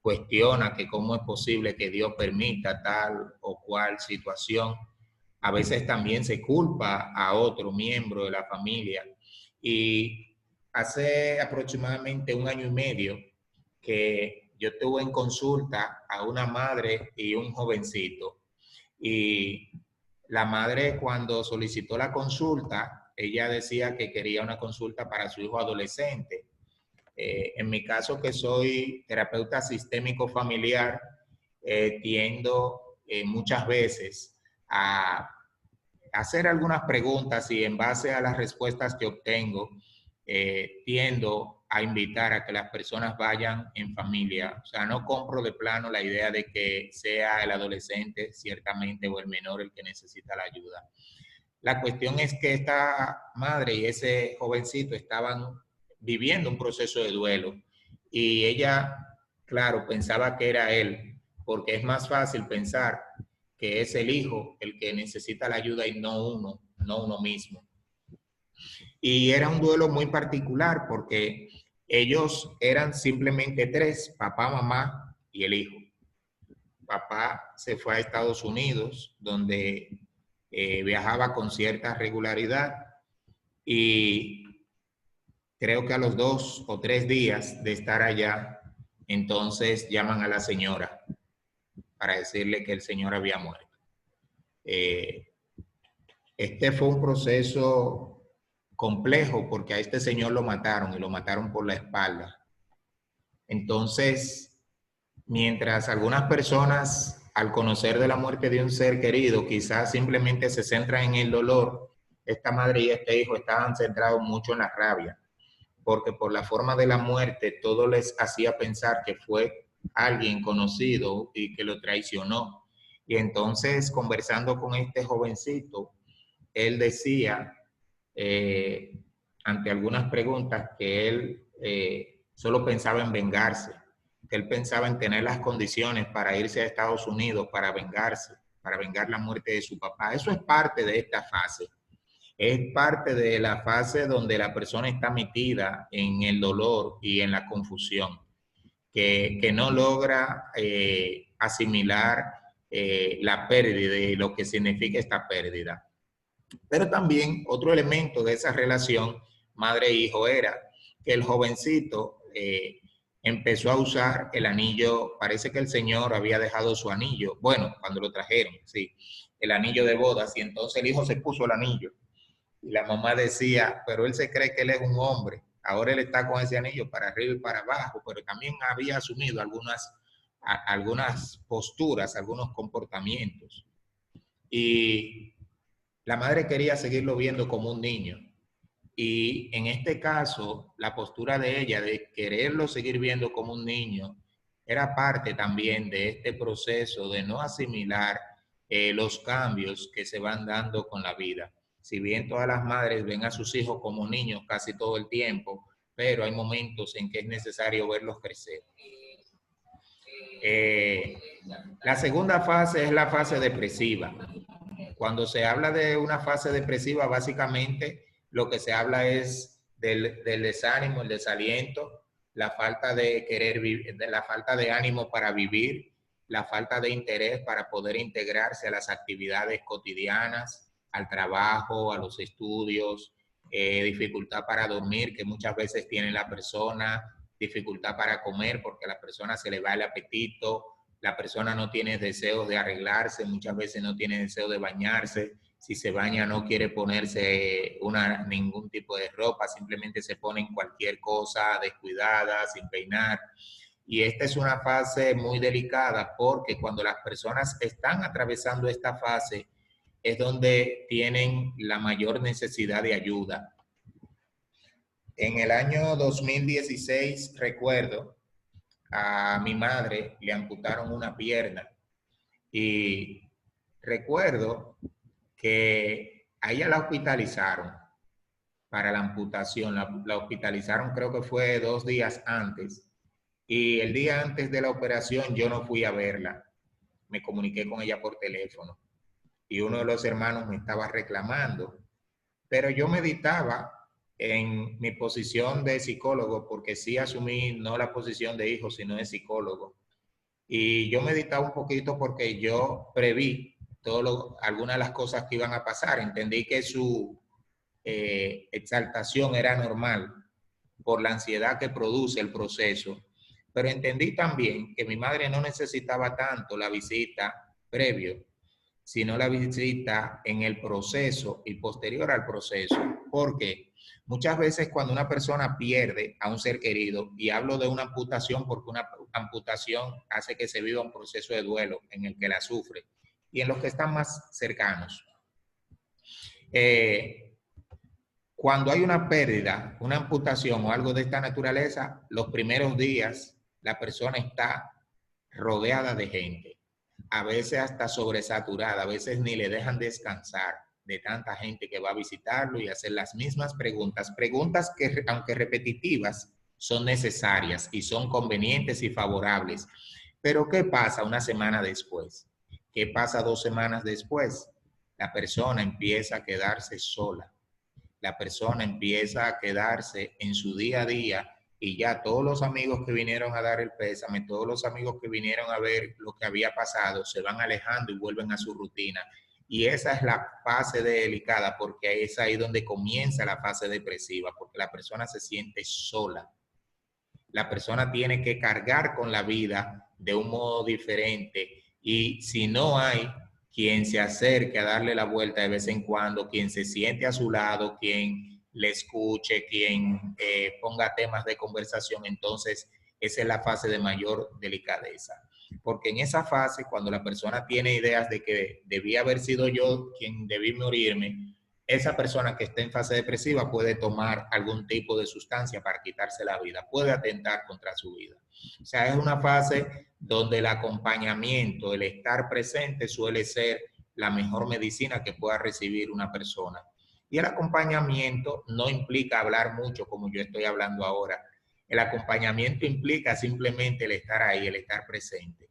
cuestiona que cómo es posible que Dios permita tal o cual situación. A veces también se culpa a otro miembro de la familia. Y hace aproximadamente 1 año y medio que yo tuve en consulta a una madre y un jovencito. Y la madre, cuando solicitó la consulta, ella decía que quería una consulta para su hijo adolescente. En mi caso, que soy terapeuta sistémico familiar, tiendo muchas veces a hacer algunas preguntas, y en base a las respuestas que obtengo, tiendo a invitar a que las personas vayan en familia. O sea, no compro de plano la idea de que sea el adolescente ciertamente o el menor el que necesita la ayuda. La cuestión es que esta madre y ese jovencito estaban viviendo un proceso de duelo, y ella, claro, pensaba que era él, porque es más fácil pensar que es el hijo el que necesita la ayuda y no uno mismo. Y era un duelo muy particular porque ellos eran simplemente tres, papá, mamá y el hijo. Papá se fue a Estados Unidos, donde viajaba con cierta regularidad y creo que a los 2 o 3 días de estar allá, entonces llaman a la señora para decirle que el señor había muerto. Este fue un proceso complejo porque a este señor lo mataron y lo mataron por la espalda. Entonces, mientras algunas personas al conocer de la muerte de un ser querido quizás simplemente se centran en el dolor, esta madre y este hijo estaban centrados mucho en la rabia, porque por la forma de la muerte todo les hacía pensar que fue alguien conocido y que lo traicionó. Y entonces, conversando con este jovencito, él decía, ante algunas preguntas, que él solo pensaba en vengarse, que él pensaba en tener las condiciones para irse a Estados Unidos, para vengarse, para vengar la muerte de su papá. Eso es parte de esta fase. Es parte de la fase donde la persona está metida en el dolor y en la confusión, que no logra asimilar la pérdida y lo que significa esta pérdida. Pero también otro elemento de esa relación madre-hijo era que el jovencito empezó a usar el anillo. Parece que el señor había dejado su anillo, bueno, cuando lo trajeron, sí, el anillo de bodas, y entonces el hijo se puso el anillo. Y la mamá decía, pero él se cree que él es un hombre, ahora él está con ese anillo para arriba y para abajo, pero también había asumido algunas posturas, algunos comportamientos. Y la madre quería seguirlo viendo como un niño. Y en este caso, la postura de ella de quererlo seguir viendo como un niño era parte también de este proceso de no asimilar los cambios que se van dando con la vida. Si bien todas las madres ven a sus hijos como niños casi todo el tiempo, pero hay momentos en que es necesario verlos crecer. La segunda fase es la fase depresiva. Cuando se habla de una fase depresiva, básicamente lo que se habla es del desánimo, el desaliento, la falta de querer vivir, la falta de ánimo para vivir, la falta de interés para poder integrarse a las actividades cotidianas, al trabajo, a los estudios, dificultad para dormir que muchas veces tiene la persona, dificultad para comer porque a la persona se le va el apetito, la persona no tiene deseos de arreglarse, muchas veces no tiene deseo de bañarse, si se baña no quiere ponerse ningún tipo de ropa, simplemente se ponen cualquier cosa descuidada, sin peinar. Y esta es una fase muy delicada porque cuando las personas están atravesando esta fase es donde tienen la mayor necesidad de ayuda. En el año 2016, recuerdo, a mi madre le amputaron una pierna y recuerdo que a ella la hospitalizaron para la amputación. La hospitalizaron, creo que fue 2 días antes, y el día antes de la operación yo no fui a verla. Me comuniqué con ella por teléfono y uno de los hermanos me estaba reclamando, pero yo meditaba en mi posición de psicólogo, porque sí asumí no la posición de hijo, sino de psicólogo. Y yo meditaba un poquito porque yo preví algunas de las cosas que iban a pasar. Entendí que su exaltación era normal por la ansiedad que produce el proceso, pero entendí también que mi madre no necesitaba tanto la visita previo, sino la visita en el proceso y posterior al proceso. Porque muchas veces cuando una persona pierde a un ser querido, y hablo de una amputación porque una amputación hace que se viva un proceso de duelo en el que la sufre, y en los que están más cercanos. Cuando hay una pérdida, una amputación o algo de esta naturaleza, los primeros días la persona está rodeada de gente, a veces hasta sobresaturada, a veces ni le dejan descansar de tanta gente que va a visitarlo y hacer las mismas preguntas que aunque repetitivas son necesarias y son convenientes y favorables. Pero ¿qué pasa una semana después? ¿Qué pasa 2 semanas después? La persona empieza a quedarse sola. la persona empieza a quedarse en su día a día y ya todos los amigos que vinieron a dar el pésame, todos los amigos que vinieron a ver lo que había pasado, se van alejando y vuelven a su rutina. Y esa es la fase delicada, porque es ahí donde comienza la fase depresiva, porque la persona se siente sola. La persona tiene que cargar con la vida de un modo diferente, y si no hay quien se acerque a darle la vuelta de vez en cuando, quien se siente a su lado, quien le escuche, quien ponga temas de conversación, entonces esa es la fase de mayor delicadeza. Porque en esa fase, cuando la persona tiene ideas de que debía haber sido yo quien debí morirme, esa persona que está en fase depresiva puede tomar algún tipo de sustancia para quitarse la vida, puede atentar contra su vida. O sea, es una fase donde el acompañamiento, el estar presente suele ser la mejor medicina que pueda recibir una persona. Y el acompañamiento no implica hablar mucho como yo estoy hablando ahora. El acompañamiento implica simplemente el estar ahí, el estar presente,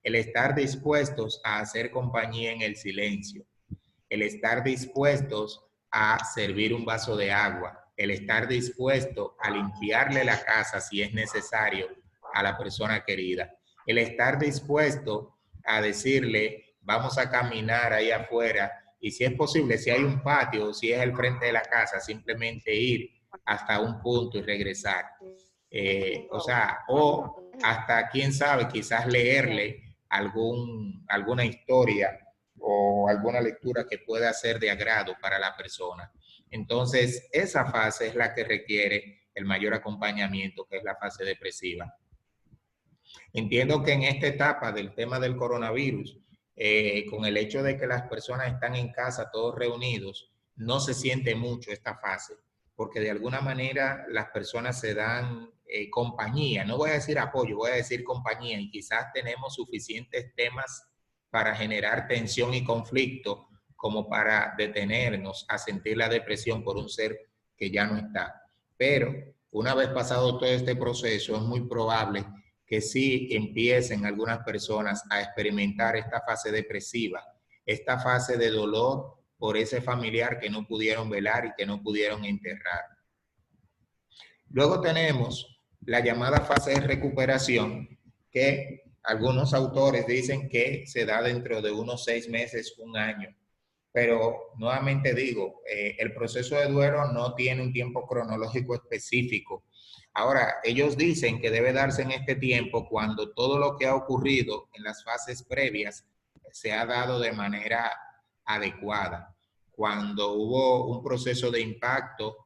el estar dispuestos a hacer compañía en el silencio, el estar dispuestos a servir un vaso de agua, el estar dispuesto a limpiarle la casa si es necesario a la persona querida, el estar dispuesto a decirle, vamos a caminar ahí afuera, y si es posible, si hay un patio o si es el frente de la casa, simplemente ir hasta un punto y regresar. O hasta, quién sabe, quizás leerle alguna historia o alguna lectura que pueda ser de agrado para la persona. Entonces, esa fase es la que requiere el mayor acompañamiento, que es la fase depresiva. Entiendo que en esta etapa del tema del coronavirus, con el hecho de que las personas están en casa todos reunidos, no se siente mucho esta fase, porque de alguna manera las personas se dan compañía, no voy a decir apoyo, voy a decir compañía, y quizás tenemos suficientes temas para generar tensión y conflicto como para detenernos a sentir la depresión por un ser que ya no está. Pero una vez pasado todo este proceso, es muy probable que sí empiecen algunas personas a experimentar esta fase depresiva, esta fase de dolor por ese familiar que no pudieron velar y que no pudieron enterrar. Luego tenemos la llamada fase de recuperación, que algunos autores dicen que se da dentro de unos 6 meses, un año. Pero nuevamente digo, el proceso de duelo no tiene un tiempo cronológico específico. Ahora, ellos dicen que debe darse en este tiempo cuando todo lo que ha ocurrido en las fases previas se ha dado de manera adecuada. Cuando hubo un proceso de impacto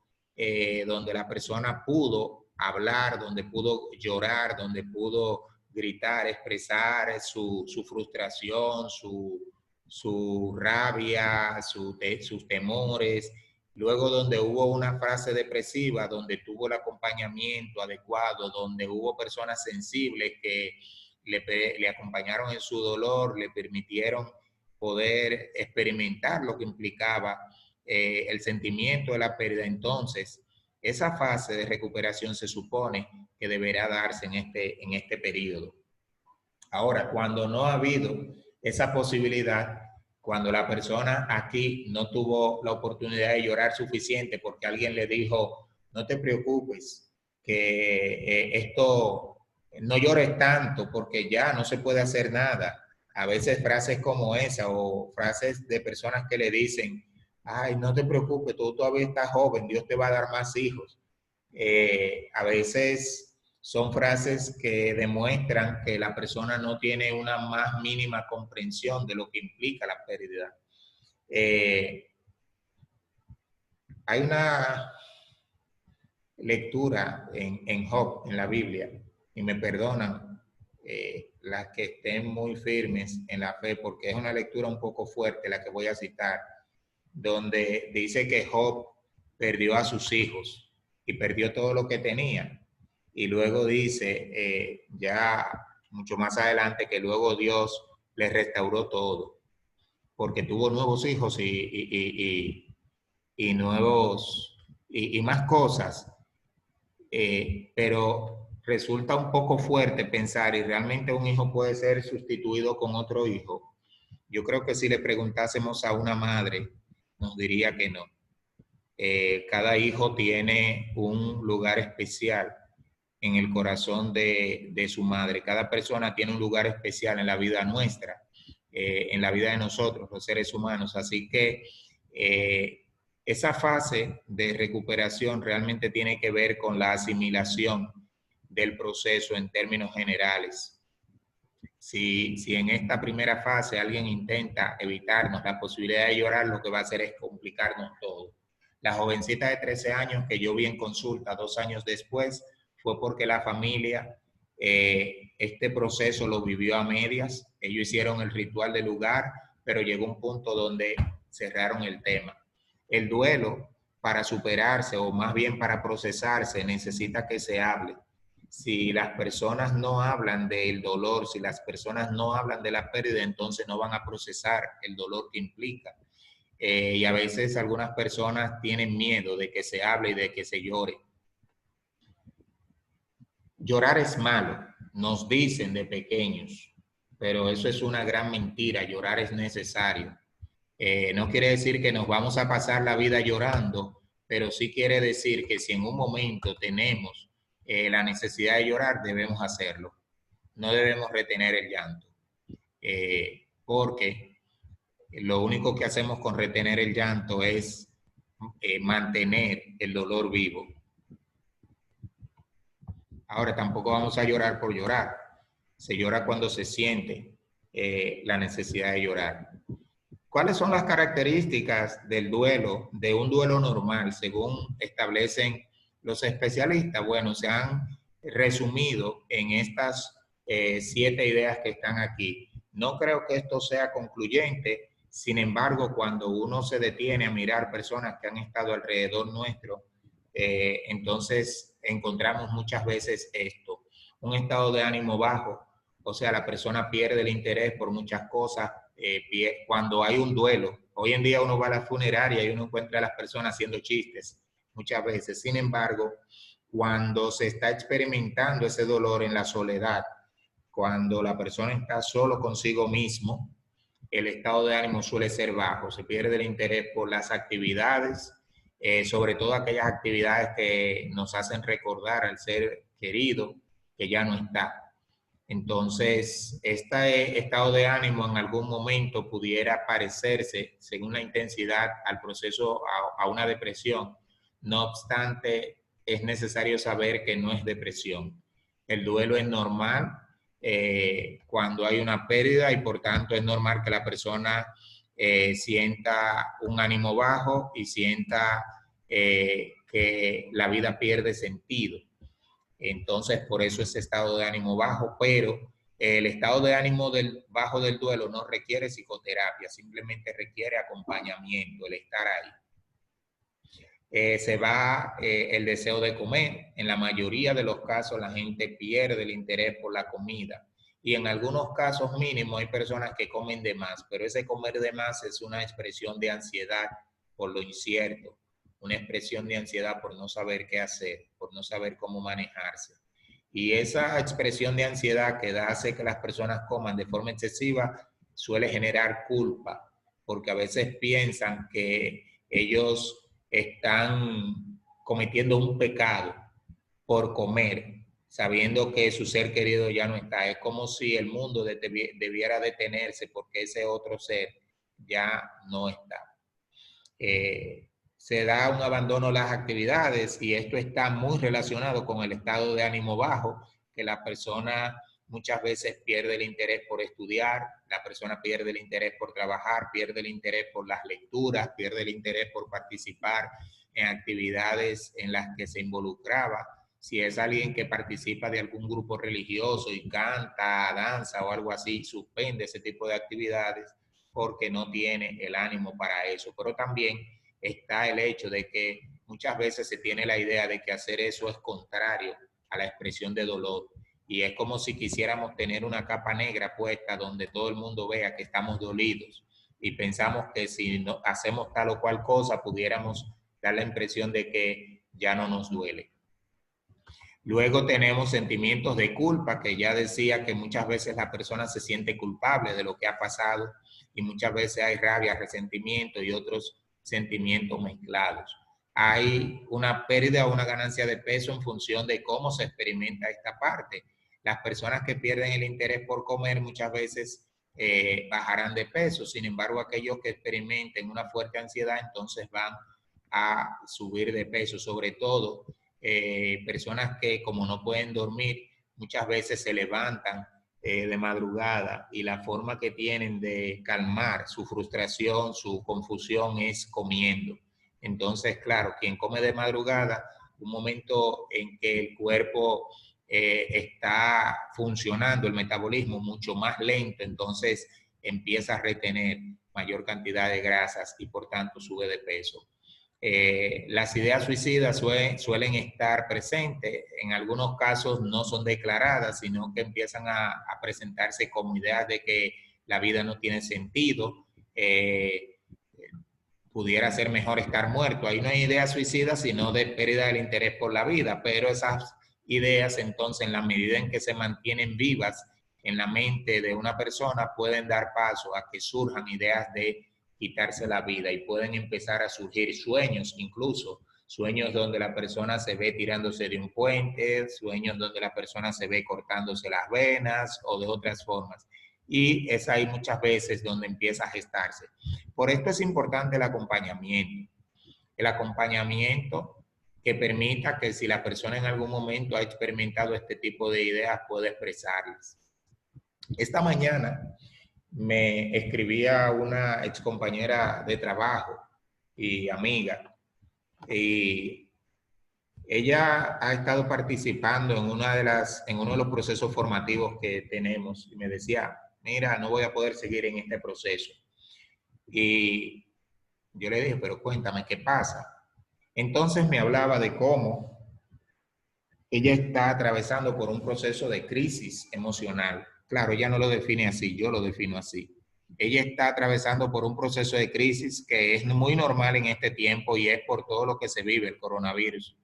donde la persona pudo hablar, donde pudo llorar, donde pudo gritar, expresar su frustración, su rabia, sus temores. Luego donde hubo una fase depresiva, donde tuvo el acompañamiento adecuado, donde hubo personas sensibles que le acompañaron en su dolor, le permitieron poder experimentar lo que implicaba el sentimiento de la pérdida. Entonces, esa fase de recuperación se supone que deberá darse en este periodo. Ahora, cuando no ha habido esa posibilidad, cuando la persona aquí no tuvo la oportunidad de llorar suficiente porque alguien le dijo, no te preocupes, que esto no llores tanto porque ya no se puede hacer nada. A veces frases como esa o frases de personas que le dicen, ay, no te preocupes, tú todavía estás joven, Dios te va a dar más hijos. A veces son frases que demuestran que la persona no tiene una más mínima comprensión de lo que implica la pérdida. Hay una lectura en Job, en la Biblia, y me perdonan las que estén muy firmes en la fe, porque es una lectura un poco fuerte la que voy a citar, donde dice que Job perdió a sus hijos y perdió todo lo que tenía. Y luego dice, ya mucho más adelante, que luego Dios le restauró todo, porque tuvo nuevos hijos y nuevos y más cosas. Pero resulta un poco fuerte pensar, y realmente un hijo puede ser sustituido con otro hijo. Yo creo que si le preguntásemos a una madre, nos diría que no. Cada hijo tiene un lugar especial en el corazón de su madre. Cada persona tiene un lugar especial en la vida nuestra, en la vida de nosotros, los seres humanos. Así que esa fase de recuperación realmente tiene que ver con la asimilación del proceso en términos generales. Si en esta primera fase alguien intenta evitarnos la posibilidad de llorar, lo que va a hacer es complicarnos todo. La jovencita de 13 años que yo vi en consulta 2 años después fue porque la familia este proceso lo vivió a medias. Ellos hicieron el ritual del lugar, pero llegó un punto donde cerraron el tema. El duelo, para superarse o más bien para procesarse, necesita que se hable. Si las personas no hablan del dolor, si las personas no hablan de la pérdida, entonces no van a procesar el dolor que implica. Y a veces algunas personas tienen miedo de que se hable y de que se llore. Llorar es malo, nos dicen de pequeños, pero eso es una gran mentira. Llorar es necesario. No quiere decir que nos vamos a pasar la vida llorando, pero sí quiere decir que si en un momento tenemos la necesidad de llorar, debemos hacerlo. No debemos retener el llanto, porque lo único que hacemos con retener el llanto es mantener el dolor vivo. Ahora, tampoco vamos a llorar por llorar. Se llora cuando se siente la necesidad de llorar. ¿Cuáles son las características del duelo, de un duelo normal, según establecen los especialistas? Bueno, se han resumido en estas 7 ideas que están aquí. No creo que esto sea concluyente, sin embargo, cuando uno se detiene a mirar personas que han estado alrededor nuestro, entonces encontramos muchas veces esto, un estado de ánimo bajo, o sea, la persona pierde el interés por muchas cosas. Cuando hay un duelo, hoy en día uno va a la funeraria y uno encuentra a las personas haciendo chistes muchas veces. Sin embargo, cuando se está experimentando ese dolor en la soledad, cuando la persona está solo consigo mismo, el estado de ánimo suele ser bajo, se pierde el interés por las actividades, sobre todo aquellas actividades que nos hacen recordar al ser querido que ya no está. Entonces, este estado de ánimo en algún momento pudiera parecerse, según la intensidad, al proceso, a una depresión. No obstante, es necesario saber que no es depresión. El duelo es normal cuando hay una pérdida y por tanto es normal que la persona sienta un ánimo bajo y sienta que la vida pierde sentido. Entonces, por eso ese estado de ánimo bajo, pero el estado de ánimo bajo del duelo no requiere psicoterapia, simplemente requiere acompañamiento, el estar ahí. Se va el deseo de comer. En la mayoría de los casos la gente pierde el interés por la comida. Y en algunos casos mínimos hay personas que comen de más, pero ese comer de más es una expresión de ansiedad por lo incierto, una expresión de ansiedad por no saber qué hacer, por no saber cómo manejarse. Y esa expresión de ansiedad que hace que las personas coman de forma excesiva suele generar culpa, porque a veces piensan que ellos están cometiendo un pecado por comer, sabiendo que su ser querido ya no está. Es como si el mundo debiera detenerse porque ese otro ser ya no está. Se da un abandono a las actividades y esto está muy relacionado con el estado de ánimo bajo, que la persona muchas veces pierde el interés por estudiar, la persona pierde el interés por trabajar, pierde el interés por las lecturas, pierde el interés por participar en actividades en las que se involucraba. Si es alguien que participa de algún grupo religioso y canta, danza o algo así, suspende ese tipo de actividades porque no tiene el ánimo para eso. Pero también está el hecho de que muchas veces se tiene la idea de que hacer eso es contrario a la expresión de dolor. Y es como si quisiéramos tener una capa negra puesta donde todo el mundo vea que estamos dolidos. Y pensamos que si no hacemos tal o cual cosa, pudiéramos dar la impresión de que ya no nos duele. Luego tenemos sentimientos de culpa, que ya decía que muchas veces la persona se siente culpable de lo que ha pasado y muchas veces hay rabia, resentimiento y otros sentimientos mezclados. hay una pérdida o una ganancia de peso en función de cómo se experimenta esta parte. Las personas que pierden el interés por comer muchas veces bajarán de peso, sin embargo aquellos que experimenten una fuerte ansiedad entonces van a subir de peso, sobre todo personas que como no pueden dormir muchas veces se levantan de madrugada y la forma que tienen de calmar su frustración, su confusión es comiendo. Entonces, claro, quien come de madrugada, un momento en que el cuerpo está funcionando, el metabolismo mucho más lento, entonces empieza a retener mayor cantidad de grasas y por tanto sube de peso. Las ideas suicidas suelen estar presentes, en algunos casos no son declaradas, sino que empiezan a presentarse como ideas de que la vida no tiene sentido, pudiera ser mejor estar muerto. Ahí no hay ideas suicidas, sino de pérdida del interés por la vida, pero esas ideas entonces, en la medida en que se mantienen vivas en la mente de una persona, pueden dar paso a que surjan ideas de quitarse la vida y pueden empezar a surgir sueños, incluso sueños donde la persona se ve tirándose de un puente, sueños donde la persona se ve cortándose las venas o de otras formas. Y es ahí muchas veces donde empieza a gestarse. Por esto es importante el acompañamiento. El acompañamiento que permita que si la persona en algún momento ha experimentado este tipo de ideas, pueda expresarlas. Esta mañana me escribía una excompañera de trabajo y amiga, y ella ha estado participando en uno de los procesos formativos que tenemos y me decía, mira, no voy a poder seguir en este proceso. Y yo le dije, pero cuéntame, ¿qué pasa? Entonces me hablaba de cómo ella está atravesando por un proceso de crisis emocional. Claro, ella no lo define así, yo lo defino así. Ella está atravesando por un proceso de crisis que es muy normal en este tiempo y es por todo lo que se vive, el coronavirus.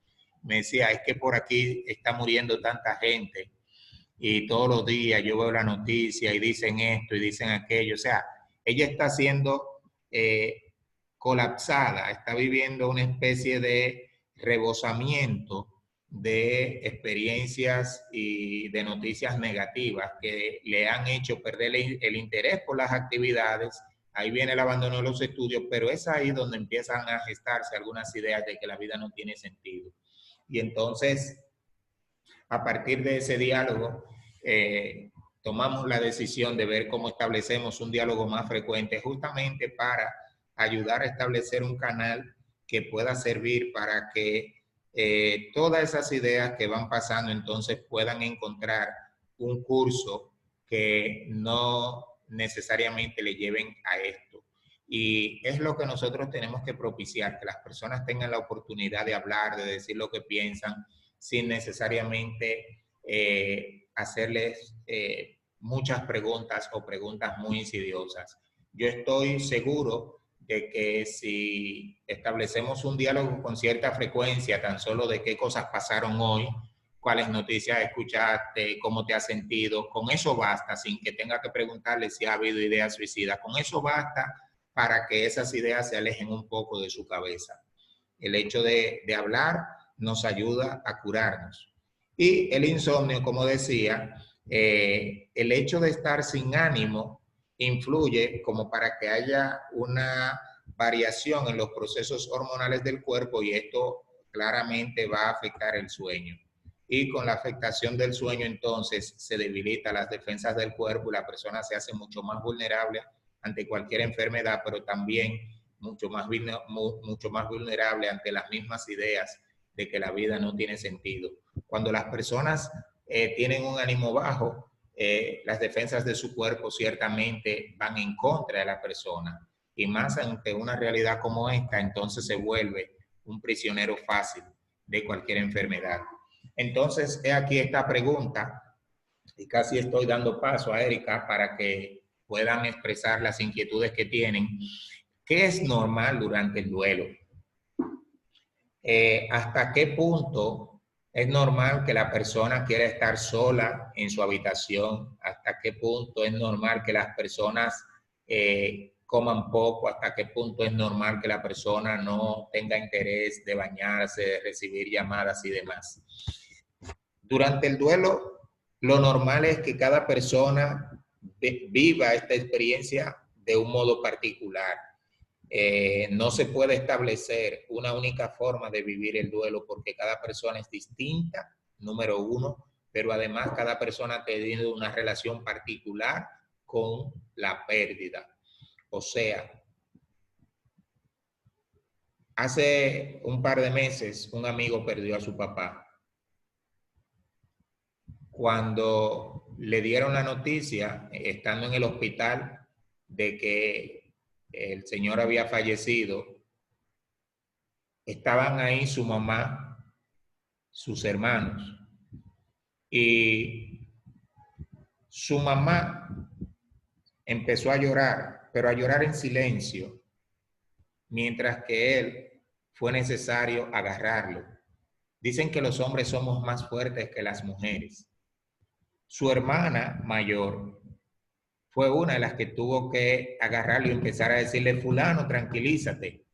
Me decía, es que por aquí está muriendo tanta gente y todos los días yo veo la noticia y dicen esto y dicen aquello. O sea, ella está siendo colapsada, está viviendo una especie de rebosamiento de experiencias y de noticias negativas que le han hecho perder el interés por las actividades. Ahí viene el abandono de los estudios, pero es ahí donde empiezan a gestarse algunas ideas de que la vida no tiene sentido. Y entonces, a partir de ese diálogo, tomamos la decisión de ver cómo establecemos un diálogo más frecuente, justamente para ayudar a establecer un canal que pueda servir para que todas esas ideas que van pasando entonces puedan encontrar un curso que no necesariamente le lleven a esto. Y es lo que nosotros tenemos que propiciar, que las personas tengan la oportunidad de hablar, de decir lo que piensan, sin necesariamente hacerles muchas preguntas o preguntas muy insidiosas. Yo estoy seguro de que si establecemos un diálogo con cierta frecuencia, tan solo de qué cosas pasaron hoy, cuáles noticias escuchaste, cómo te has sentido, con eso basta, sin que tenga que preguntarle si ha habido ideas suicidas, con eso basta para que esas ideas se alejen un poco de su cabeza. El hecho de hablar nos ayuda a curarnos. Y el insomnio, como decía, el hecho de estar sin ánimo influye como para que haya una variación en los procesos hormonales del cuerpo y esto claramente va a afectar el sueño. Y con la afectación del sueño entonces se debilitan las defensas del cuerpo y la persona se hace mucho más vulnerable ante cualquier enfermedad, pero también mucho más vulnerable ante las mismas ideas de que la vida no tiene sentido. Cuando las personas tienen un ánimo bajo, las defensas de su cuerpo ciertamente van en contra de la persona y más ante una realidad como esta, entonces se vuelve un prisionero fácil de cualquier enfermedad. Entonces, he aquí esta pregunta y casi estoy dando paso a Erika para que puedan expresar las inquietudes que tienen. ¿Qué es normal durante el duelo? ¿Hasta qué punto es normal que la persona quiera estar sola en su habitación? ¿Hasta qué punto es normal que las personas coman poco, hasta qué punto es normal que la persona no tenga interés de bañarse, de recibir llamadas y demás. Durante el duelo, lo normal es que cada persona viva esta experiencia de un modo particular. No se puede establecer una única forma de vivir el duelo porque cada persona es distinta, número uno, pero además cada persona ha tenido una relación particular con la pérdida. O sea, hace un par de meses un amigo perdió a su papá. Cuando le dieron la noticia, estando en el hospital, de que el señor había fallecido, estaban ahí su mamá, sus hermanos, y su mamá empezó a llorar, pero a llorar en silencio, mientras que él fue necesario agarrarlo. Dicen que los hombres somos más fuertes que las mujeres. Su hermana mayor fue una de las que tuvo que agarrarlo y empezar a decirle, fulano, tranquilízate.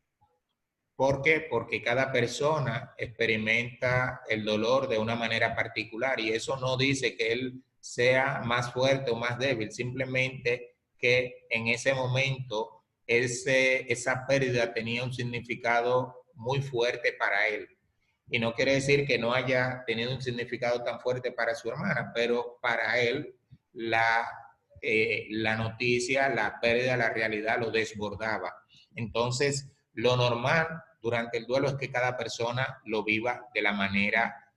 ¿Por qué? Porque cada persona experimenta el dolor de una manera particular y eso no dice que él sea más fuerte o más débil, simplemente que en ese momento esa pérdida tenía un significado muy fuerte para él. Y no quiere decir que no haya tenido un significado tan fuerte para su hermana, pero para él la noticia, la pérdida, la realidad lo desbordaba. Entonces, lo normal durante el duelo es que cada persona lo viva de la manera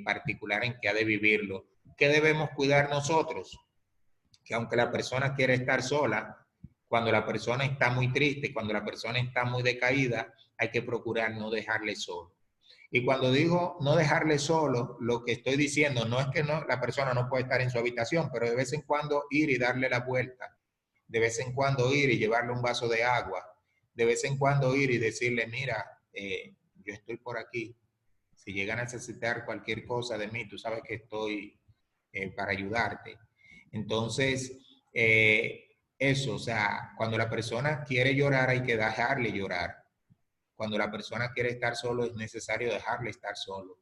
particular en que ha de vivirlo. ¿Qué debemos cuidar nosotros? Que aunque la persona quiere estar sola, cuando la persona está muy triste, cuando la persona está muy decaída, hay que procurar no dejarle solo. Y cuando digo no dejarle solo, lo que estoy diciendo no es que la persona no puede estar en su habitación, pero de vez en cuando ir y darle la vuelta, de vez en cuando ir y llevarle un vaso de agua, de vez en cuando ir y decirle, mira, yo estoy por aquí, si llega a necesitar cualquier cosa de mí, tú sabes que estoy para ayudarte. Entonces, eso, o sea, cuando la persona quiere llorar hay que dejarle llorar. Cuando la persona quiere estar solo, es necesario dejarle estar solo.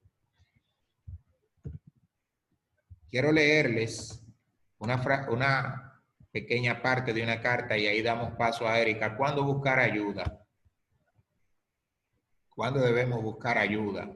Quiero leerles una pequeña parte de una carta y ahí damos paso a Erika. ¿Cuándo buscar ayuda? ¿Cuándo debemos buscar ayuda?